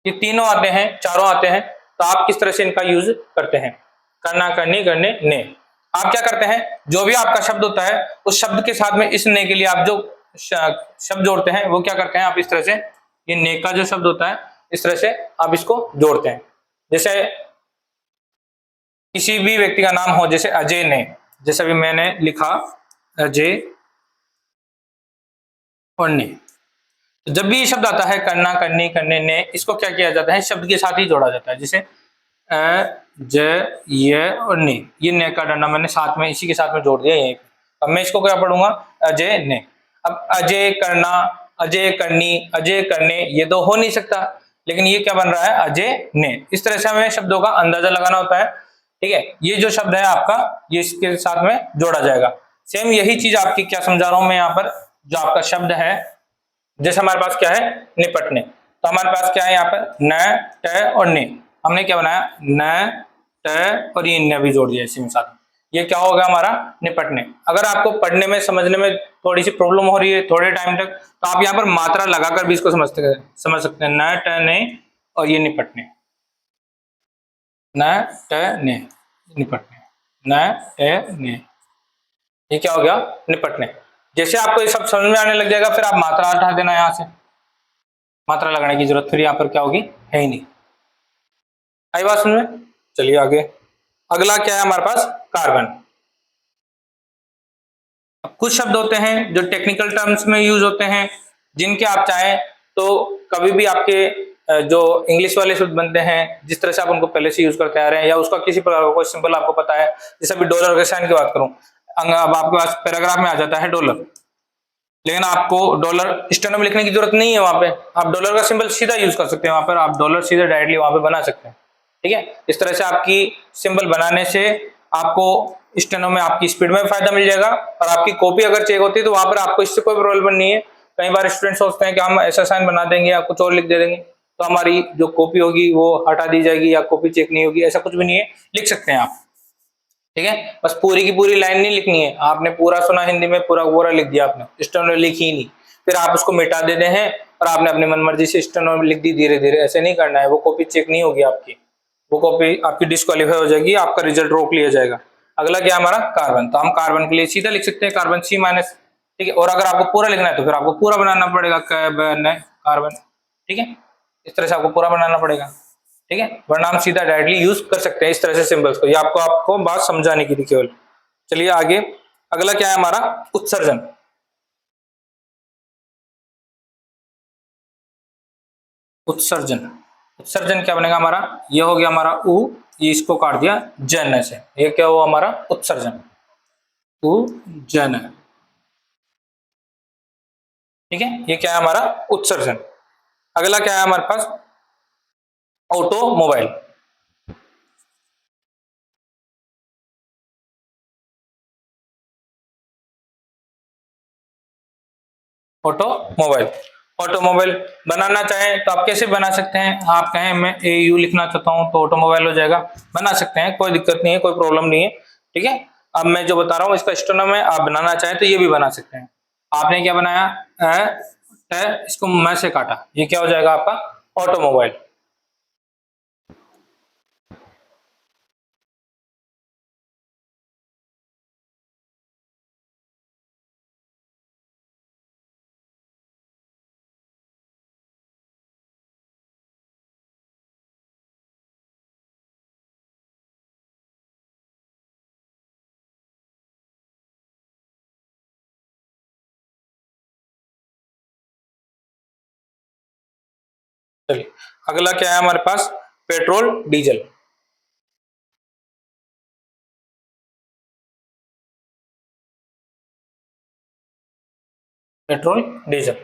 S1: ये तीनों आते हैं, चारों आते हैं, तो आप किस तरह से इनका यूज करते हैं? करना, करनी, करने, ने। आप क्या करते हैं, जो भी आपका शब्द होता है, उस शब्द के साथ में इस ने के लिए आप जो शब्द जोड़ते हैं, वो क्या करते हैं आप इस तरह से, ये ने का जो शब्द होता है, इस तरह से आप इसको जोड़ते हैं। जैसे किसी भी व्यक्ति का नाम हो, जैसे अजय ने, जैसे अभी मैंने लिखा अजय और ने, तो जब भी ये शब्द आता है करना, करनी, करने, ने, इसको क्या किया जाता है, शब्द के साथ ही जोड़ा जाता है। जैसे अ, ज, ये और ने, ये ने का डंडा मैंने साथ में इसी के साथ में जोड़ दिया यहीं पे। अब मैं इसको क्या पढ़ूंगा, अजय ने। अब अजय करना, अजय करनी, अजय करने, ये तो हो नहीं सकता, लेकिन ये क्या बन रहा है, अजय ने। इस तरह से हमें शब्दों का अंदाजा लगाना होता है, ठीक है। ये जो शब्द है आपका, ये इसके साथ में जोड़ा जाएगा। सेम यही चीज आपकी क्या समझा रहा हूं मैं यहाँ पर, जो आपका शब्द है, जैसे हमारे पास क्या है, निपटने, तो हमारे पास क्या है यहाँ पर, न, ट और ने। हमने क्या बनाया, न, ट और ये न भी जोड़ दिया इसी में साथ। ये क्या होगा हमारा, निपटने। अगर आपको पढ़ने में, समझने में थोड़ी सी प्रॉब्लम हो रही है थोड़े टाइम तक, तो आप यहाँ पर मात्रा लगाकर भी इसको समझ सकते हैं, न, ट, ने और ये निपटने, न, ट, ने, निपटने, न, ट, ने, ये क्या हो गया, निपटने। जैसे आपको ये सब समझ में आने लग जाएगा, फिर आप मात्रा हटा देना यहाँ से, मात्रा लगाने की जरूरत फिर यहाँ पर क्या होगी, है ही नहीं। आई बात समझ में? चलिए आगे। अगला क्या है हमारे पास, कार्बन। अब कुछ शब्द होते हैं जो टेक्निकल टर्म्स में यूज होते हैं, जिनके आप चाहें तो कभी भी आपके जो इंग्लिश वाले शब्द बनते हैं, जिस तरह से आप उनको पहले से यूज करते आ रहे हैं, या उसका किसी प्रकार का कोई सिंपल आपको पता है, जैसे अभी डॉलर के साइन की बात करूं, अब आपके पास पैराग्राफ में आ जाता है डॉलर, लेकिन आपको डॉलर स्टेनो में लिखने की जरूरत नहीं है, वहां पे आप डॉलर का सिंबल सीधा यूज कर सकते हैं, वहां पर आप डॉलर सीधे डायरेक्टली वहां पे बना सकते हैं, ठीक है। इस तरह से आपकी सिंबल बनाने से आपको स्टेनो में आपकी स्पीड में फायदा मिल जाएगा, और आपकी कॉपी अगर चेक होती है तो वहां पर आपको इससे कोई प्रॉब्लम नहीं है। कई बार स्टूडेंट सोचते हैं कि हम ऐसा साइन बना देंगे या कुछ और लिख दे देंगे तो हमारी जो कॉपी होगी वो हटा दी जाएगी या कॉपी चेक नहीं होगी, ऐसा कुछ भी नहीं है, लिख सकते हैं आप, ठीक है। बस पूरी की पूरी लाइन नहीं लिखनी है, आपने पूरा सुना हिंदी में, पूरा पूरा लिख दिया आपने, स्टेनो लिखी ही नहीं, फिर आप उसको मिटा देते हैं और आपने अपनी मनमर्जी से स्टेनो लिख दी धीरे धीरे, ऐसे नहीं करना है, वो कॉपी चेक नहीं होगी आपकी, वो कॉपी आपकी डिस्क्वालीफाई हो जाएगी, आपका रिजल्ट रोक लिया जाएगा। अगला क्या हमारा, कार्बन, तो हम कार्बन के लिए सीधा लिख सकते हैं कार्बन C माइनस, ठीक है। और अगर आपको पूरा लिखना है तो फिर आपको पूरा बनाना पड़ेगा, कार्बन, ठीक है, इस तरह से आपको पूरा बनाना पड़ेगा, ठीक है, वरना हम सीधा डायरेक्टली यूज कर सकते हैं इस तरह से सिंबल्स को, ये आपको आपको बात समझाने की थी केवल। चलिए आगे। अगला क्या है हमारा, उत्सर्जन। उत्सर्जन, उत्सर्जन क्या बनेगा हमारा, ये हो गया हमारा उ, ये इसको काट दिया जन से, ये क्या हुआ हमारा उत्सर्जन, उ जन, ठीक है, ये क्या है हमारा उत्सर्जन। अगला क्या है हमारे पास, ऑटोमोबाइल। ऑटोमोबाइल, ऑटोमोबाइल बनाना चाहें तो आप कैसे बना सकते हैं, आप कहें मैं AU लिखना चाहता हूं तो ऑटोमोबाइल हो जाएगा, बना सकते हैं, कोई दिक्कत नहीं है, कोई प्रॉब्लम नहीं है, ठीक है। अब मैं जो बता रहा हूं इसका स्टेनोम है, आप बनाना चाहें तो ये भी बना सकते हैं। आपने क्या बनाया, इसको मैं से काटा, ये क्या हो जाएगा आपका ऑटोमोबाइल। चलिए अगला क्या है हमारे पास, पेट्रोल डीजल। पेट्रोल डीजल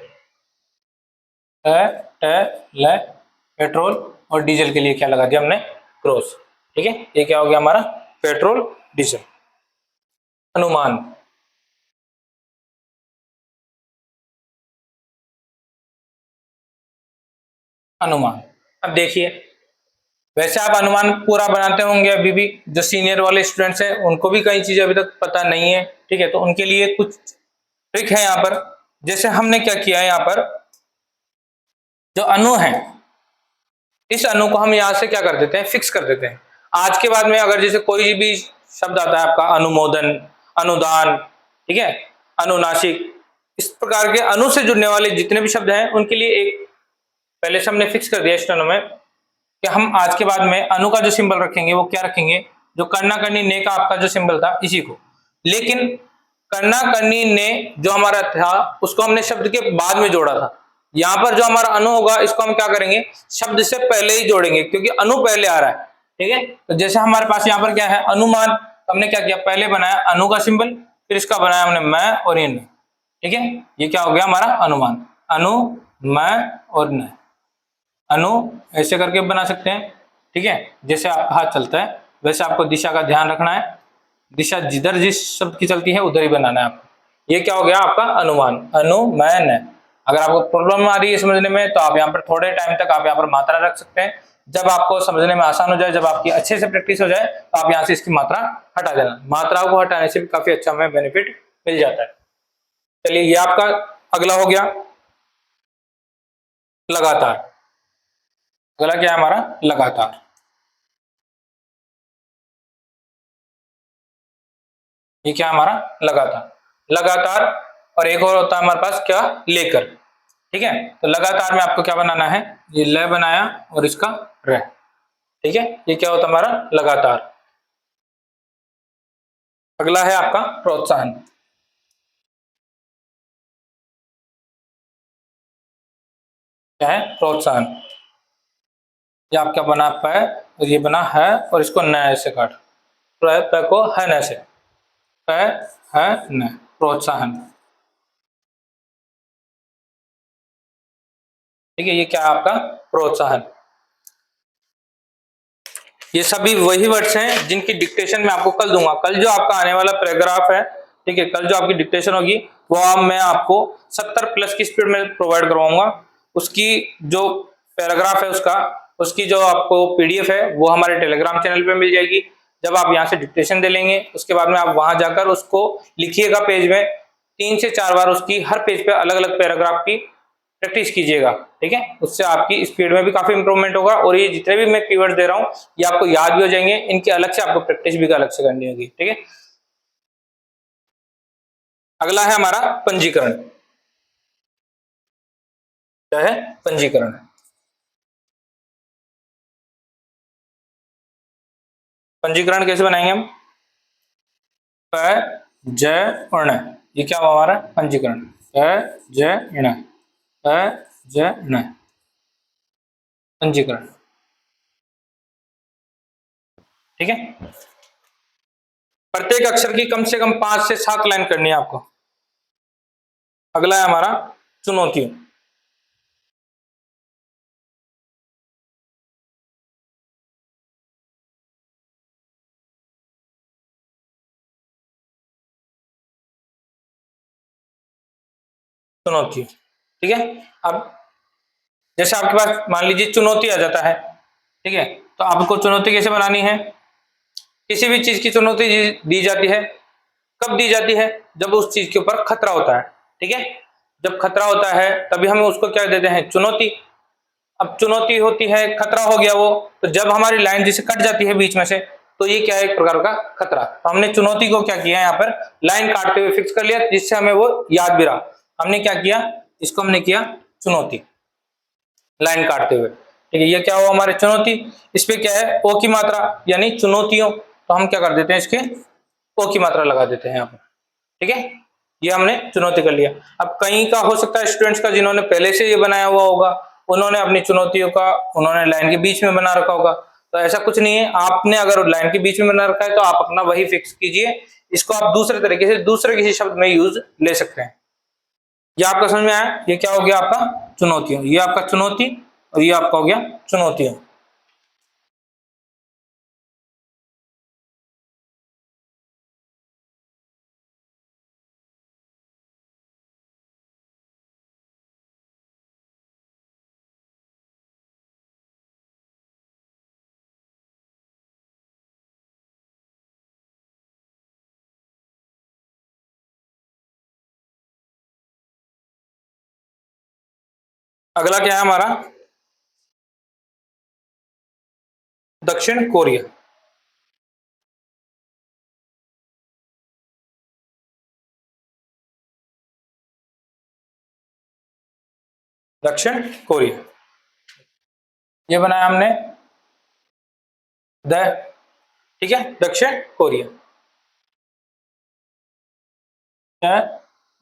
S1: ल पेट्रोल और डीजल के लिए क्या लगा दिया हमने, क्रॉस। ठीक है, ये क्या हो गया हमारा पेट्रोल डीजल। अनुमान, अनुमान। अब देखिए, वैसे आप अनुमान पूरा बनाते होंगे, अभी भी जो सीनियर वाले स्टूडेंट्स हैं उनको भी कई चीजें अभी तक पता नहीं है। ठीक है, तो उनके लिए कुछ ट्रिक है यहाँ पर। जैसे हमने क्या किया है, यहाँ पर जो अणु है, इस अणु को हम यहाँ से क्या कर देते हैं, फिक्स कर देते हैं। आज के बाद में अगर जैसे कोई भी शब्द आता है आपका, अनुमोदन, अनुदान, ठीक है, अनुनासिक, इस प्रकार के अणु से जुड़ने वाले जितने भी शब्द हैं उनके लिए एक पहले से हमने फिक्स कर दिया स्टेनो में कि हम आज के बाद में अणु का जो सिंबल रखेंगे वो क्या रखेंगे, जो कर्णा कर्णी ने का आपका जो सिंबल था इसी को। लेकिन कर्णा कर्णी ने जो हमारा था उसको हमने शब्द के बाद में जोड़ा था। यहाँ पर जो हमारा अणु होगा इसको हम क्या करेंगे, शब्द से पहले ही जोड़ेंगे क्योंकि अणु पहले आ रहा है। ठीक है, तो जैसे हमारे पास यहाँ पर क्या है, अनुमान, तो हमने क्या किया, पहले बनाया अणु का सिंबल, फिर इसका बनाया हमने मैं और इन। ठीक है, ये क्या हो गया हमारा अनुमान, अनु, मैं और न। अनु ऐसे करके बना सकते हैं। ठीक है, जैसे आपका हाथ चलता है वैसे आपको दिशा का ध्यान रखना है, दिशा जिधर जिस शब्द की चलती है उधर ही बनाना है आपको। ये क्या हो गया आपका अनुमान, अनुमान। अगर आपको प्रॉब्लम आ रही है समझने में तो आप यहाँ पर थोड़े टाइम तक आप यहाँ पर मात्रा रख सकते हैं। जब आपको समझने में आसान हो जाए, जब आपकी अच्छे से प्रैक्टिस हो जाए तो आप यहाँ से इसकी मात्रा हटा देना। मात्राओं को हटाने से भी काफी अच्छा हमें बेनिफिट मिल जाता है। चलिए, ये आपका अगला हो गया लगातार। अगला क्या है हमारा, लगातार। ये क्या हमारा लगातार, लगातार। और एक और होता है हमारे पास क्या, लेकर। ठीक है, तो लगातार में आपको क्या बनाना है, ये ल बनाया और इसका र। ठीक है, ये क्या होता है हमारा लगातार। अगला है आपका प्रोत्साहन। क्या है, प्रोत्साहन। ये आपका बना प और ये बना है और इसको न से काट, प को है न से, प है न, प्रोत्साहन। ठीक है, ये क्या है आपका प्रोत्साहन। ये सभी वही वर्ड्स हैं जिनकी डिक्टेशन मैं आपको कल दूंगा। कल जो आपका आने वाला पैराग्राफ है, ठीक है, कल जो आपकी डिक्टेशन होगी वो मैं आपको 70+ की स्पीड में प्रोवाइड करवाऊंगा। उसकी जो पैराग्राफ है उसकी जो आपको पीडीएफ है वो हमारे टेलीग्राम चैनल पे मिल जाएगी। जब आप यहाँ से डिक्टेशन दे लेंगे उसके बाद में आप वहां जाकर उसको लिखिएगा पेज में, 3 से 4 बार उसकी हर पेज पे अलग अलग पैराग्राफ की प्रैक्टिस कीजिएगा। ठीक है, उससे आपकी स्पीड में भी काफी इंप्रूवमेंट होगा और ये जितने भी मैं कीवर्ड दे रहा हूँ ये आपको याद भी हो जाएंगे। इनकी अलग से आपको प्रैक्टिस भी अलग से करनी होगी। ठीक है, अगला है हमारा पंजीकरण। क्या है, पंजीकरण। पंजीकरण कैसे बनाएंगे हम, प ज ण, ये क्या हुआ हमारा पंजीकरण, प ज ण, प ज ण, पंजीकरण। ठीक है, प्रत्येक अक्षर की कम से कम 5 से 7 लाइन करनी है आपको। अगला है हमारा चुनौतियों। चुनौतियों, ठीक है। अब जैसे आपके पास मान लीजिए चुनौती आ जाता है, ठीक है, तो आपको चुनौती कैसे बनानी है, किसी भी चीज की चुनौती दी जाती है, कब दी जाती है, जब उस चीज के ऊपर खतरा होता है। ठीक है, जब खतरा होता है तभी हम उसको क्या देते हैं, चुनौती। अब चुनौती होती है, खतरा हो गया वो, तो जब हमारी लाइन जिसे कट जाती है बीच में से तो ये क्या है, एक प्रकार का खतरा। तो हमने चुनौती को क्या किया, यहाँ पर लाइन काटते हुए फिक्स कर लिया जिससे हमें वो याद भी रहा। हमने क्या किया, इसको हमने किया चुनौती, लाइन काटते हुए। ठीक है, ये क्या हुआ हमारे चुनौती। इस पे क्या है, ओ की मात्रा यानी चुनौतियों, तो हम क्या कर देते हैं, इसके ओ की मात्रा लगा देते हैं यहाँ पर। ठीक है, ये हमने चुनौती कर लिया। अब कहीं का हो सकता है स्टूडेंट्स का जिन्होंने पहले से ये बनाया हुआ होगा उन्होंने अपनी चुनौतियों का उन्होंने लाइन के बीच में बना रखा होगा। तो ऐसा कुछ नहीं है, आपने अगर लाइन के बीच में बना रखा है तो आप अपना वही फिक्स कीजिए, इसको आप दूसरे तरीके से दूसरे किसी शब्द में यूज ले सकते हैं। ये आपका समझ में आया? ये क्या हो गया आपका चुनौतियों, ये आपका चुनौती और ये आपका हो गया चुनौतियों। अगला क्या है हमारा, दक्षिण कोरिया। दक्षिण कोरिया ये बनाया हमने द, ठीक है, दक्षिण कोरिया है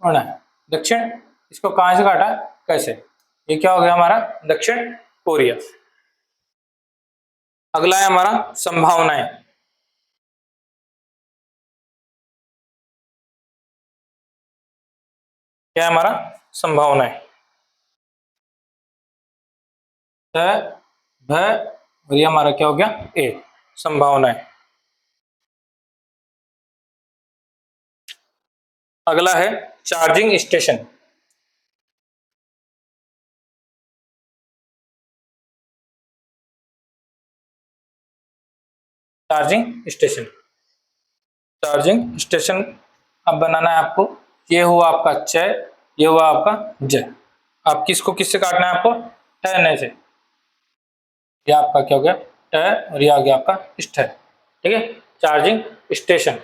S1: होना है। दक्षिण, इसको कहां से काटा, कैसे, ये क्या हो गया हमारा दक्षिण कोरिया। अगला है हमारा संभावनाएं। क्या है हमारा संभावनाएं, भ और ये हमारा क्या हो गया ए, संभावनाएं। अगला है charging station. Charging station, charging station अब बनाना है आपको। ये हुआ आपका च, ये हुआ आपका ज। आप किसको किससे काटना है आपको, ठहरने से। ये आपका क्या हो गया ट और ये आ गया आपका स्ठ, ठीक है, चार्जिंग स्टेशन।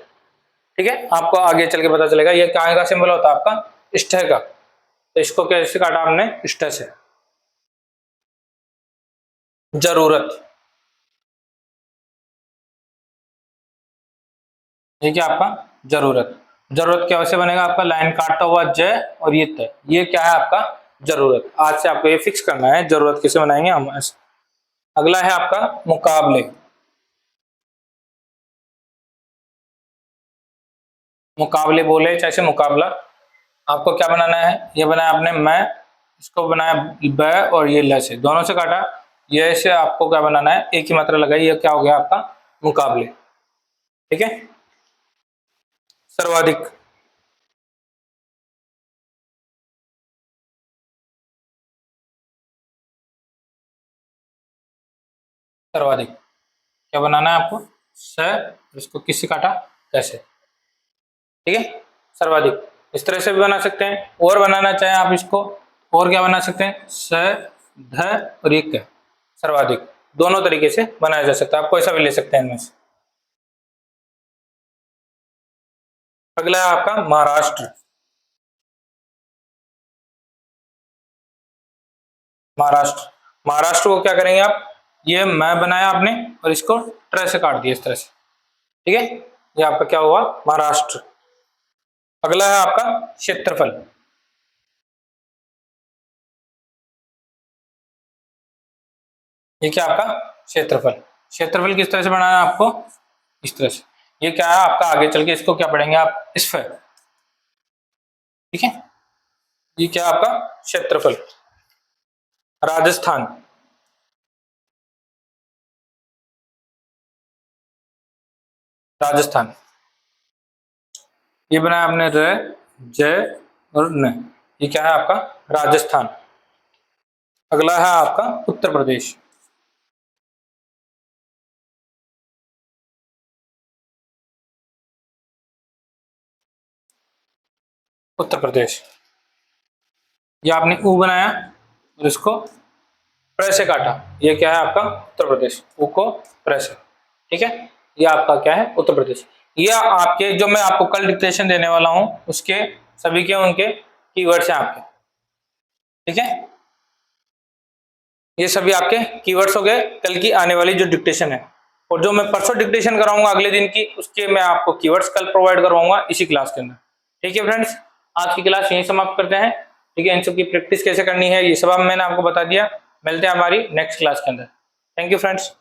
S1: ठीक है, आपको आगे चल के पता चलेगा ये कहाँ का सिंबल होता है आपका स्ठ का। तो इसको कैसे काटा हमने, स्ठ से। जरूरत, ये क्या आपका जरूरत। जरूरत क्या वैसे बनेगा आपका लाइन काटता हुआ ज और ये त, ये क्या है आपका जरूरत। आज से आपको ये फिक्स करना है जरूरत किसे बनाएंगे हम। अगला है आपका मुकाबले। मुकाबले बोले चाहे मुकाबला, आपको क्या बनाना है, ये बनाया आपने मैं, इसको बनाया ब और ये ल से, दोनों से काटा। ये से आपको क्या बनाना है, एक ही मात्रा लगाई, ये क्या हो गया आपका मुकाबले। ठीक है, सर्वाधिक। सर्वाधिक क्या बनाना है आपको, स, इसको किससे काटा कैसे। ठीक है, सर्वाधिक इस तरह से भी बना सकते हैं, और बनाना चाहें आप इसको और क्या बना सकते हैं, स ध और एक सर्वाधिक, दोनों तरीके से बनाया जा सकता है, आप कोई सा भी ले सकते हैं इनमें से। अगला है आपका महाराष्ट्र। महाराष्ट्र, महाराष्ट्र को क्या करेंगे आप, ये मैं बनाया आपने और इसको ट्रे से काट दिया इस तरह से। ठीक है, ये आपका क्या हुआ महाराष्ट्र। अगला है आपका क्षेत्रफल। ये क्या आपका क्षेत्रफल। क्षेत्रफल किस तरह से बनाना है आपको, इस तरह से। ये क्या है आपका, आगे चल के इसको क्या पढ़ेंगे आप, स्फीयर। ठीक है, ये क्या आपका क्षेत्रफल। राजस्थान, राजस्थान ये बनाया आपने र, जय और न, ये क्या है आपका राजस्थान। अगला है आपका उत्तर प्रदेश। उत्तर प्रदेश, ये आपने ऊ बनाया और इसको प्र से काटा, ये क्या है आपका उत्तर प्रदेश, ऊ को प्र से। ठीक है, ये आपका क्या है उत्तर प्रदेश। ये आपके जो मैं आपको कल डिक्टेशन देने वाला हूं उसके सभी के उनके कीवर्ड्स हैं आपके। ठीक है, ये सभी आपके कीवर्ड्स हो गए कल की आने वाली जो डिक्टेशन है, और जो मैं परसों डिक्टेशन कराऊंगा अगले दिन की, उसके मैं आपको कीवर्ड्स कल प्रोवाइड करवाऊंगा इसी क्लास के अंदर। ठीक है फ्रेंड्स, आज की क्लास यहीं समाप्त करते हैं। ठीक है, इन सब की प्रैक्टिस कैसे करनी है ये सब मैंने आपको बता दिया। मिलते हैं हमारी नेक्स्ट क्लास के अंदर। Thank you friends.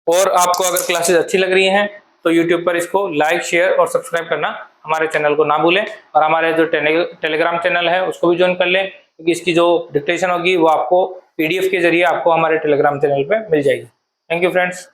S1: और आपको अगर क्लासेस अच्छी लग रही हैं तो यूट्यूब पर इसको लाइक, शेयर और सब्सक्राइब करना हमारे चैनल को ना भूलें, और हमारे जो टेलीग्राम चैनल है उसको भी ज्वाइन कर लें, क्योंकि इसकी जो डिक्टेशन होगी वो आपको PDF के जरिए आपको हमारे टेलीग्राम चैनल पे मिल जाएगी। Thank you friends.